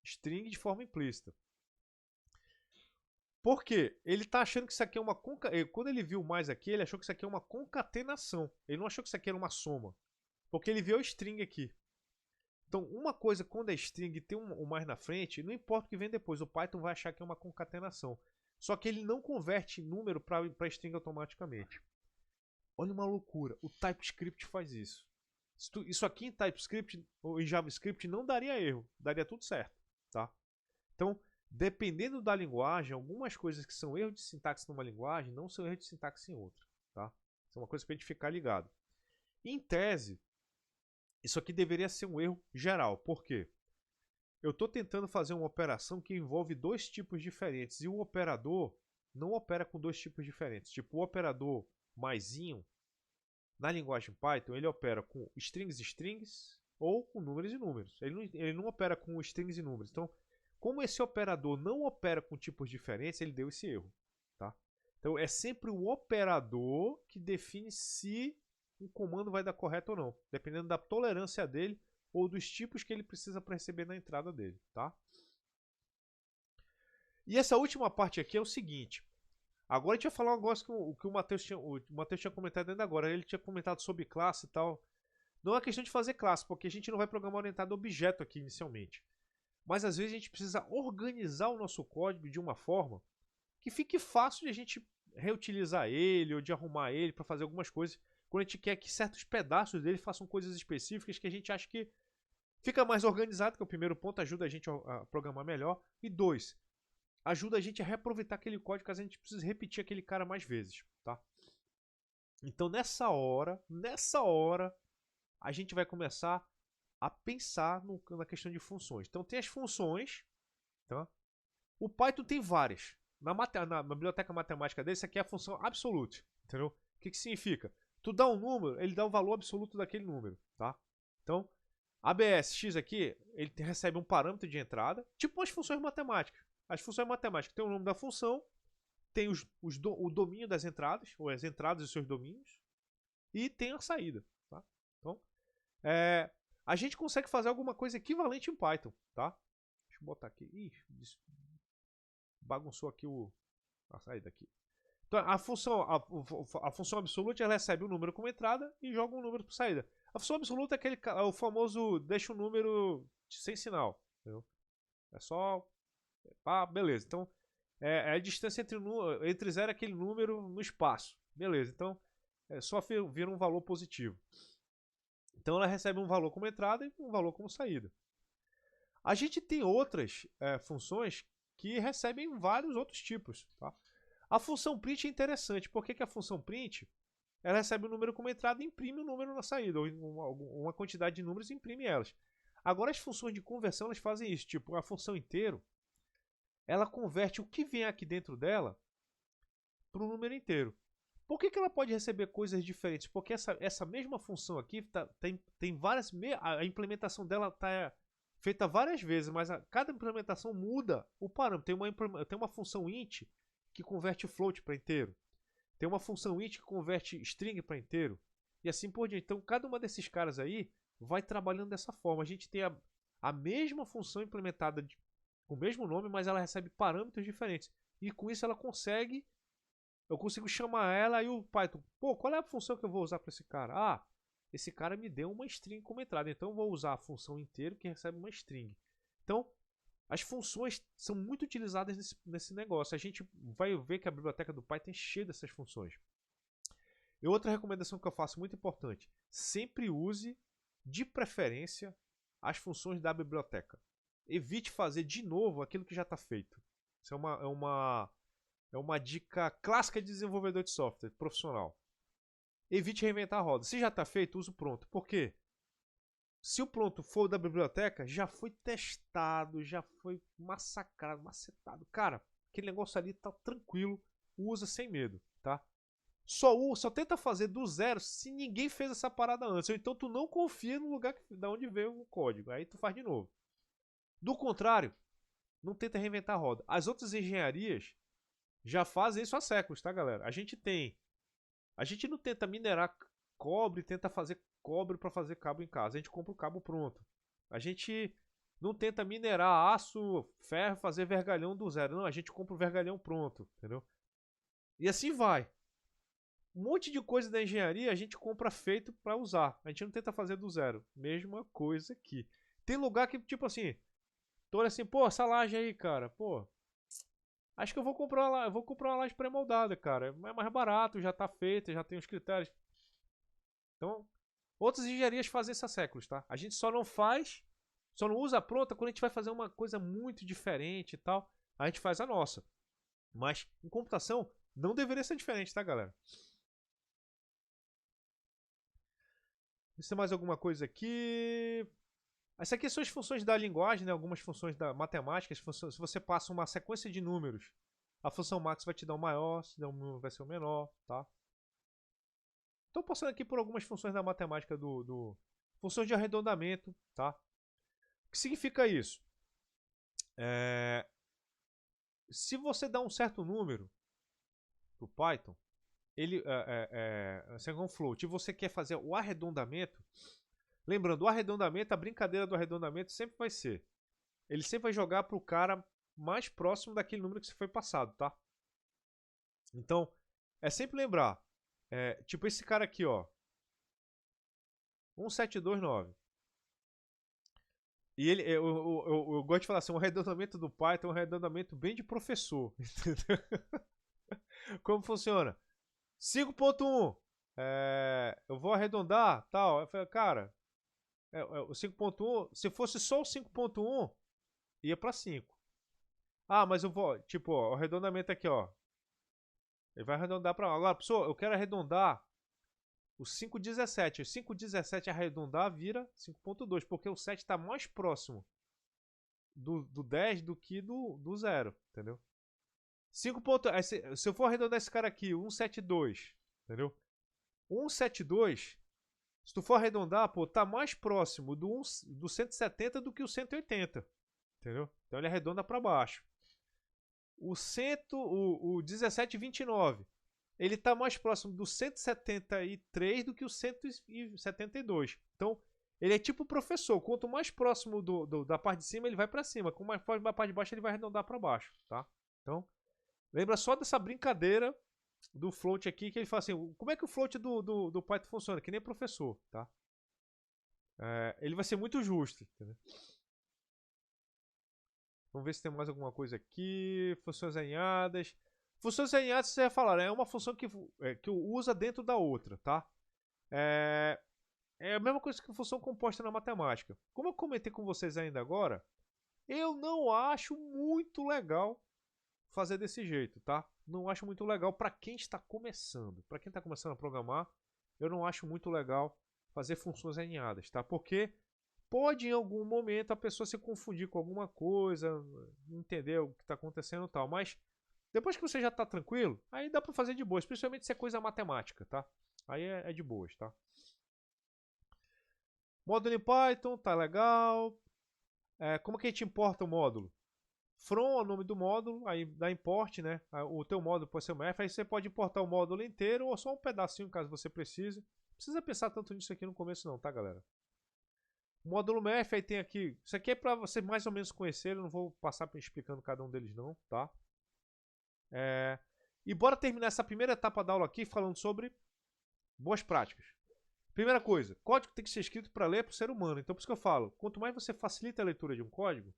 string de forma implícita. Por quê? Ele tá achando que isso aqui é uma quando ele viu mais aqui, ele achou que isso aqui é uma concatenação. Ele não achou que isso aqui era uma soma. Porque ele viu a string aqui. Então, uma coisa, quando é string e tem um mais na frente, não importa o que vem depois, o Python vai achar que é uma concatenação. Só que ele não converte número para string automaticamente. Olha uma loucura, o TypeScript faz isso. Isso aqui em TypeScript ou em JavaScript não daria erro, daria tudo certo, tá? Então, dependendo da linguagem, algumas coisas que são erros de sintaxe numa linguagem não são erros de sintaxe em outra, tá? Isso é uma coisa para a gente ficar ligado. Em tese, isso aqui deveria ser um erro geral. Por quê? Eu estou tentando fazer uma operação que envolve dois tipos diferentes e o operador não opera com dois tipos diferentes. Tipo, o operador maisinho, na linguagem Python, ele opera com strings e strings ou com números e números. Ele não opera com strings e números. Então, como esse operador não opera com tipos diferentes, ele deu esse erro. Tá? Então, é sempre o operador que define se um comando vai dar correto ou não, dependendo da tolerância dele ou dos tipos que ele precisa para receber na entrada dele. Tá? E essa última parte aqui é o seguinte. Agora a gente vai falar um negócio que o Matheus tinha comentado ainda agora. Ele tinha comentado sobre classe e tal. Não é questão de fazer classe, porque a gente não vai programar orientado a objeto aqui inicialmente. Mas às vezes a gente precisa organizar o nosso código de uma forma que fique fácil de a gente reutilizar ele ou de arrumar ele para fazer algumas coisas. Quando a gente quer que certos pedaços dele façam coisas específicas que a gente acha que fica mais organizado, que é o primeiro ponto, ajuda a gente a programar melhor. E 2, ajuda a gente a reaproveitar aquele código caso a gente precise repetir aquele cara mais vezes, tá? Então nessa hora, a gente vai começar a pensar na questão de funções. Então tem as funções, tá? O Python tem várias. Na biblioteca matemática dele, isso aqui é a função absolute, entendeu? O que significa? Tu dá um número, ele dá o valor absoluto daquele número, tá? Então, ABS X aqui, ele recebe um parâmetro de entrada, tipo as funções matemáticas. As funções matemáticas tem o nome da função, tem o domínio das entradas, ou as entradas dos seus domínios, e tem a saída. Tá? Então, a gente consegue fazer alguma coisa equivalente em Python. Tá? Deixa eu botar aqui. Ih, bagunçou aqui a saída aqui. Então, a função absoluta ela recebe um número como entrada e joga um número por saída. A função absoluta é o famoso deixa um número sem sinal. Entendeu? É só... beleza, então é a distância entre 0 e aquele número no espaço. Beleza, então só vira um valor positivo. Então ela recebe um valor como entrada e um valor como saída. A gente tem outras funções que recebem vários outros tipos. Tá? A função print é interessante. Por que a função print ela recebe um número como entrada e imprime um número na saída, ou uma quantidade de números e imprime elas. Agora as funções de conversão elas fazem isso, tipo a função inteiro ela converte o que vem aqui dentro dela para um número inteiro. Por que ela pode receber coisas diferentes? Porque essa mesma função aqui tem várias... A implementação dela está feita várias vezes, mas cada implementação muda o parâmetro. Tem uma função int que converte float para inteiro. Tem uma função int que converte string para inteiro. E assim por diante. Então cada uma desses caras aí vai trabalhando dessa forma. A gente tem a mesma função implementada com o mesmo nome, mas ela recebe parâmetros diferentes. E com isso eu consigo chamar ela e o Python, qual é a função que eu vou usar para esse cara? Esse cara me deu uma string como entrada, então eu vou usar a função inteiro que recebe uma string. Então, as funções são muito utilizadas nesse negócio. A gente vai ver que a biblioteca do Python é cheia dessas funções. E outra recomendação que eu faço muito importante, sempre use, de preferência, as funções da biblioteca. Evite fazer de novo aquilo que já está feito. Isso é uma dica clássica de desenvolvedor de software profissional. Evite reinventar a roda. Se já está feito, use o pronto. Por quê? Se o pronto for da biblioteca, já foi testado, já foi massacrado, macetado. Cara, aquele negócio ali está tranquilo, usa sem medo, tá? Só tenta fazer do zero se ninguém fez essa parada antes. Ou então tu não confia no lugar da onde veio o código. Aí tu faz de novo. Do contrário, não tenta reinventar a roda. As outras engenharias já fazem isso há séculos, tá, galera? A gente não tenta minerar cobre, tenta fazer cobre para fazer cabo em casa. A gente compra o cabo pronto. A gente não tenta minerar aço, ferro, fazer vergalhão do zero. Não, a gente compra o vergalhão pronto, entendeu? E assim vai. Um monte de coisa da engenharia a gente compra feito para usar. A gente não tenta fazer do zero. Mesma coisa aqui. Tem lugar que, tipo assim, tô assim, essa laje aí, cara, acho que eu vou comprar uma laje pré-moldada, cara. É mais barato, já tá feita, já tem os critérios. Então, outras engenharias fazem isso há séculos, tá? A gente só não usa a pronta quando a gente vai fazer uma coisa muito diferente e tal. A gente faz a nossa. Mas em computação não deveria ser diferente, tá, galera? Tem mais alguma coisa aqui? Essa aqui são as funções da linguagem, né? Algumas funções da matemática. Se você passa uma sequência de números A função max vai te dar o maior, se der um vai ser o menor, tá? Estou passando aqui por algumas funções da matemática funções de arredondamento, tá? O que significa isso? Se você dá um certo número pro Python, você é um float, e você quer fazer o arredondamento, lembrando, o arredondamento, a brincadeira do arredondamento sempre vai ser, ele sempre vai jogar pro cara mais próximo daquele número que você foi passado, tá? Então, é sempre lembrar, tipo esse cara aqui, ó, 1729. E eu gosto de falar assim, o arredondamento do Python é um arredondamento bem de professor, entendeu? Como funciona? 5.1, eu vou arredondar, tal. Eu falei, cara, o 5.1, se fosse só o 5.1, ia para 5. Ah, mas eu vou, tipo, ó, o arredondamento aqui, ó. Ele vai arredondar para agora, pessoal, eu quero arredondar o 5.17. O 5.17 arredondar vira 5.2, porque o 7 está mais próximo do 10 do que do 0, entendeu? 5. Se eu for arredondar esse cara aqui, 172, entendeu? 172, se tu for arredondar, pô, tá mais próximo do 170 do que o 180, entendeu? Então ele arredonda para baixo. O 1729, ele tá mais próximo do 173 do que o 172. Então, ele é tipo o professor, quanto mais próximo da parte de cima, ele vai para cima, quanto mais próximo da parte de baixo, ele vai arredondar para baixo, tá? Então, lembra só dessa brincadeira do float aqui, que ele fala assim, como é que o float do Python funciona? Que nem professor, tá? Ele vai ser muito justo, entendeu? Vamos ver se tem mais alguma coisa aqui. Funções alinhadas. Funções alinhadas, você vai falar, é uma função que usa dentro da outra, tá? É a mesma coisa que função composta na matemática. Como eu comentei com vocês ainda agora, eu não acho muito legal fazer desse jeito, tá? Não acho muito legal para quem está começando. Para quem está começando a programar, eu não acho muito legal fazer funções alinhadas, tá? Porque pode em algum momento a pessoa se confundir com alguma coisa, não entender o que está acontecendo e tal, mas depois que você já está tranquilo, aí dá para fazer de boa, especialmente se é coisa matemática, tá? Aí é de boas, tá? Módulo em Python, tá legal. Como que a gente importa o módulo? From é o nome do módulo, aí dá import, né? O teu módulo pode ser o math, aí você pode importar o módulo inteiro ou só um pedacinho caso você precise. Não precisa pensar tanto nisso aqui no começo não, tá galera? O módulo math, aí tem aqui, isso aqui é para você mais ou menos conhecer, eu não vou passar explicando cada um deles não, tá? E bora terminar essa primeira etapa da aula aqui falando sobre boas práticas. Primeira coisa, código tem que ser escrito para ler para o ser humano, então por isso que eu falo, quanto mais você facilita a leitura de um código,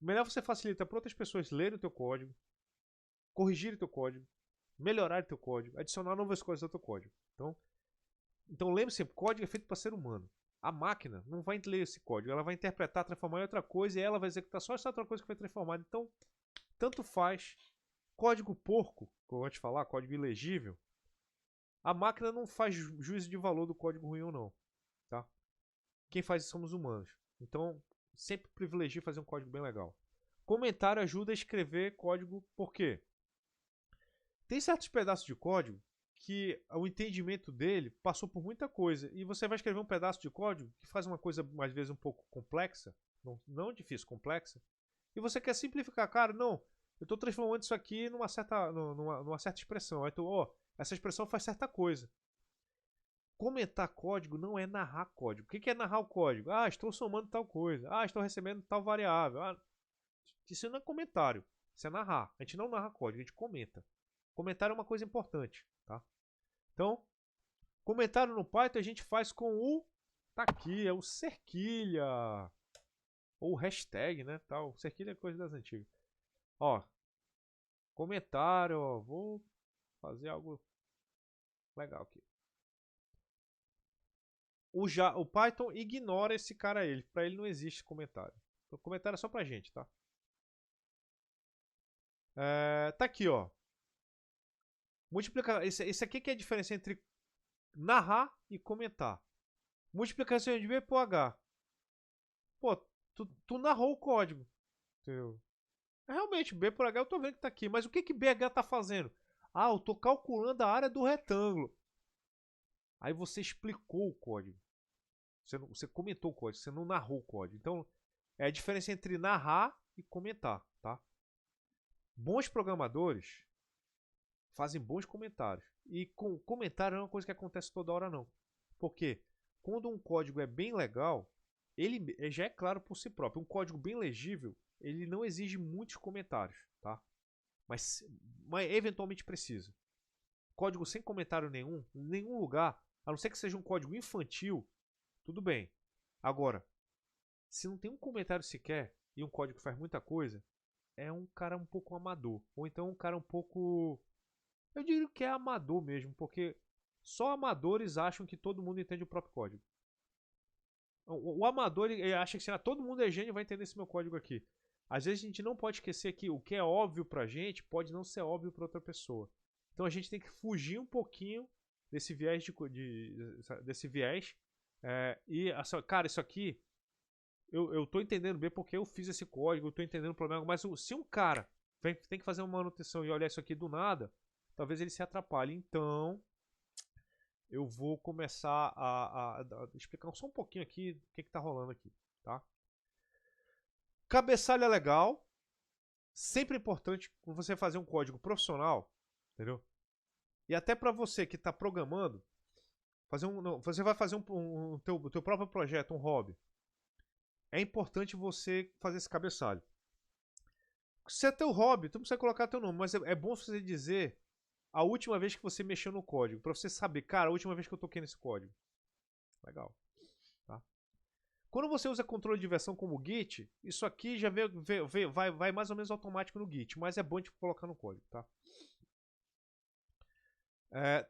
melhor você facilita para outras pessoas lerem o teu código, corrigirem o teu código, melhorar o teu código, adicionar novas coisas ao teu código. Então lembre sempre, código é feito para ser humano. A máquina não vai ler esse código, ela vai interpretar, transformar em outra coisa e ela vai executar só essa outra coisa que foi transformada. Então, tanto faz. Código porco, como eu vou te falar, código ilegível, a máquina não faz juízo de valor do código ruim ou não. Tá? Quem faz isso somos humanos. Então, sempre privilegie fazer um código bem legal. Comentário ajuda a escrever código, por quê? Tem certos pedaços de código que o entendimento dele passou por muita coisa. E você vai escrever um pedaço de código que faz uma coisa, às vezes, um pouco complexa. Não difícil, complexa. E você quer simplificar. Cara, não. Eu estou transformando isso aqui numa certa expressão. Então, essa expressão faz certa coisa. Comentar código não é narrar código. O que é narrar o código? Ah, estou somando tal coisa. Ah, estou recebendo tal variável. Isso não é comentário. Isso é narrar. A gente não narra código, a gente comenta. Comentário é uma coisa importante, tá? Então, comentário no Python a gente faz com o... Tá aqui, é o cerquilha. Ou hashtag, né? Tal. Cerquilha é coisa das antigas. Comentário, vou fazer algo legal aqui. O Python ignora esse cara aí, para ele não existe comentário. Então, comentário é só pra gente, tá? Tá aqui, ó. Multiplicar. Esse aqui que é a diferença entre narrar e comentar. Multiplicação de B por H. Pô, tu narrou o código. Entendeu? Realmente, B por H eu tô vendo que tá aqui. Mas o que que BH tá fazendo? Ah, eu tô calculando a área do retângulo. Aí você explicou o código. Você comentou o código, você não narrou o código. Então, é a diferença entre narrar e comentar, tá? Bons programadores fazem bons comentários. E comentário não é uma coisa que acontece toda hora, não. Porque quando um código é bem legal, ele já é claro por si próprio. Um código bem legível, ele não exige muitos comentários, tá? Mas eventualmente precisa. Código sem comentário nenhum, em nenhum lugar, a não ser que seja um código infantil, tudo bem. Agora, se não tem um comentário sequer e um código faz muita coisa, é um cara um pouco amador. Ou então um cara um pouco... Eu diria que é amador mesmo, porque só amadores acham que todo mundo entende o próprio código. O amador ele acha que todo mundo é gênio e vai entender esse meu código aqui. Às vezes a gente não pode esquecer que o que é óbvio pra gente pode não ser óbvio pra outra pessoa. Então a gente tem que fugir um pouquinho desse viés desse viés. Cara, isso aqui eu tô entendendo bem porque eu fiz esse código, eu tô entendendo o problema. Mas se um cara tem que fazer uma manutenção e olhar isso aqui do nada, talvez ele se atrapalhe. Então eu vou começar a explicar só um pouquinho aqui o que está rolando aqui, tá? Cabeçalho é legal, sempre importante quando você fazer um código profissional, entendeu? E até para você que está programando, você vai fazer teu próprio projeto, um hobby. É importante você fazer esse cabeçalho. Se é teu hobby, tu não precisa colocar teu nome, mas é bom você dizer a última vez que você mexeu no código, para você saber, cara, a última vez que eu toquei nesse código. Legal. Tá? Quando você usa controle de versão como o Git, isso aqui já vai mais ou menos automático no Git, mas é bom de colocar no código. Tá?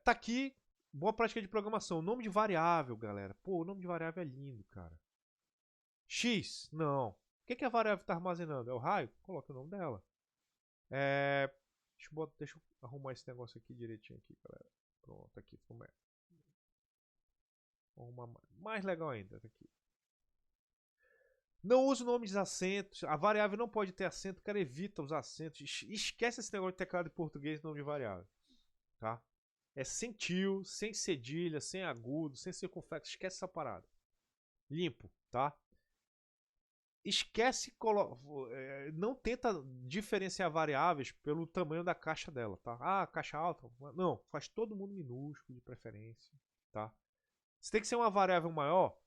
Tá aqui, boa prática de programação. Nome de variável, galera. Pô, o nome de variável é lindo, cara. X, não. O que a variável está armazenando? É o raio? Coloca o nome dela. Deixa eu arrumar esse negócio aqui direitinho aqui, galera. Pronto, aqui. Vamos arrumar mais legal ainda. Tá aqui. Não use nomes de acentos. A variável não pode ter acento. O cara evita os acentos. Esquece esse negócio de teclado em português e nome de variável. Tá? É sem tio, sem cedilha, sem agudo, sem circunflexo. Esquece essa parada. Limpo, tá? Esquece, não tenta diferenciar variáveis pelo tamanho da caixa dela, tá? Ah, caixa alta. Não, faz todo mundo minúsculo de preferência, tá? Se tem que ser uma variável maior,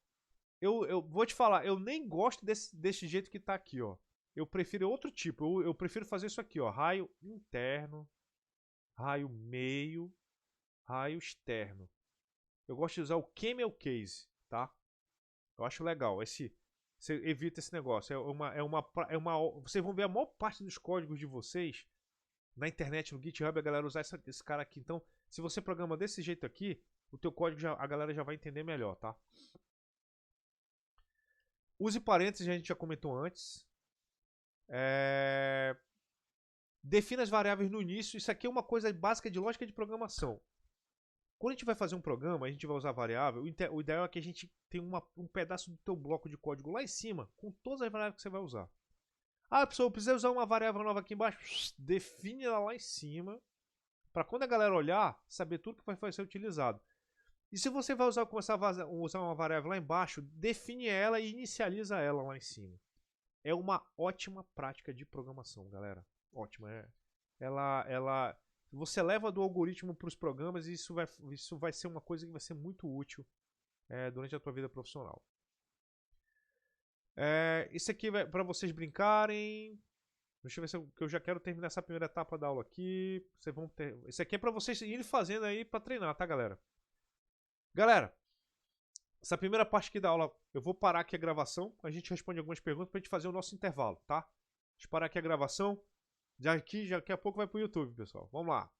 eu vou te falar, eu nem gosto desse jeito que tá aqui, ó. Eu prefiro outro tipo, eu prefiro fazer isso aqui, ó. Raio interno, raio meio, raio externo. Eu gosto de usar o camel case, tá? Eu acho legal, você evita esse negócio. Vocês vão ver a maior parte dos códigos de vocês na internet, no GitHub, a galera usar esse cara aqui. Então, se você programa desse jeito aqui, o teu código a galera já vai entender melhor, tá? Use parênteses, a gente já comentou antes. Defina as variáveis no início. Isso aqui é uma coisa básica de lógica de programação. Quando a gente vai fazer um programa, a gente vai usar variável, o ideal é que a gente tenha um pedaço do teu bloco de código lá em cima, com todas as variáveis que você vai usar. Ah, pessoal, eu precisei usar uma variável nova aqui embaixo. Define ela lá em cima, para quando a galera olhar, saber tudo que vai ser utilizado. E se você vai começar a usar uma variável lá embaixo, define ela e inicializa ela lá em cima. É uma ótima prática de programação, galera. Ótima. Você leva do algoritmo para os programas e isso vai ser uma coisa que vai ser muito útil durante a tua vida profissional. Isso aqui é para vocês brincarem. Deixa eu ver se eu já quero terminar essa primeira etapa da aula aqui. Isso aqui é para vocês irem fazendo aí para treinar, tá, galera? Galera, essa primeira parte aqui da aula, eu vou parar aqui a gravação. A gente responde algumas perguntas para a gente fazer o nosso intervalo, tá? Deixa eu parar aqui a gravação. Daqui a pouco vai pro YouTube, pessoal. Vamos lá.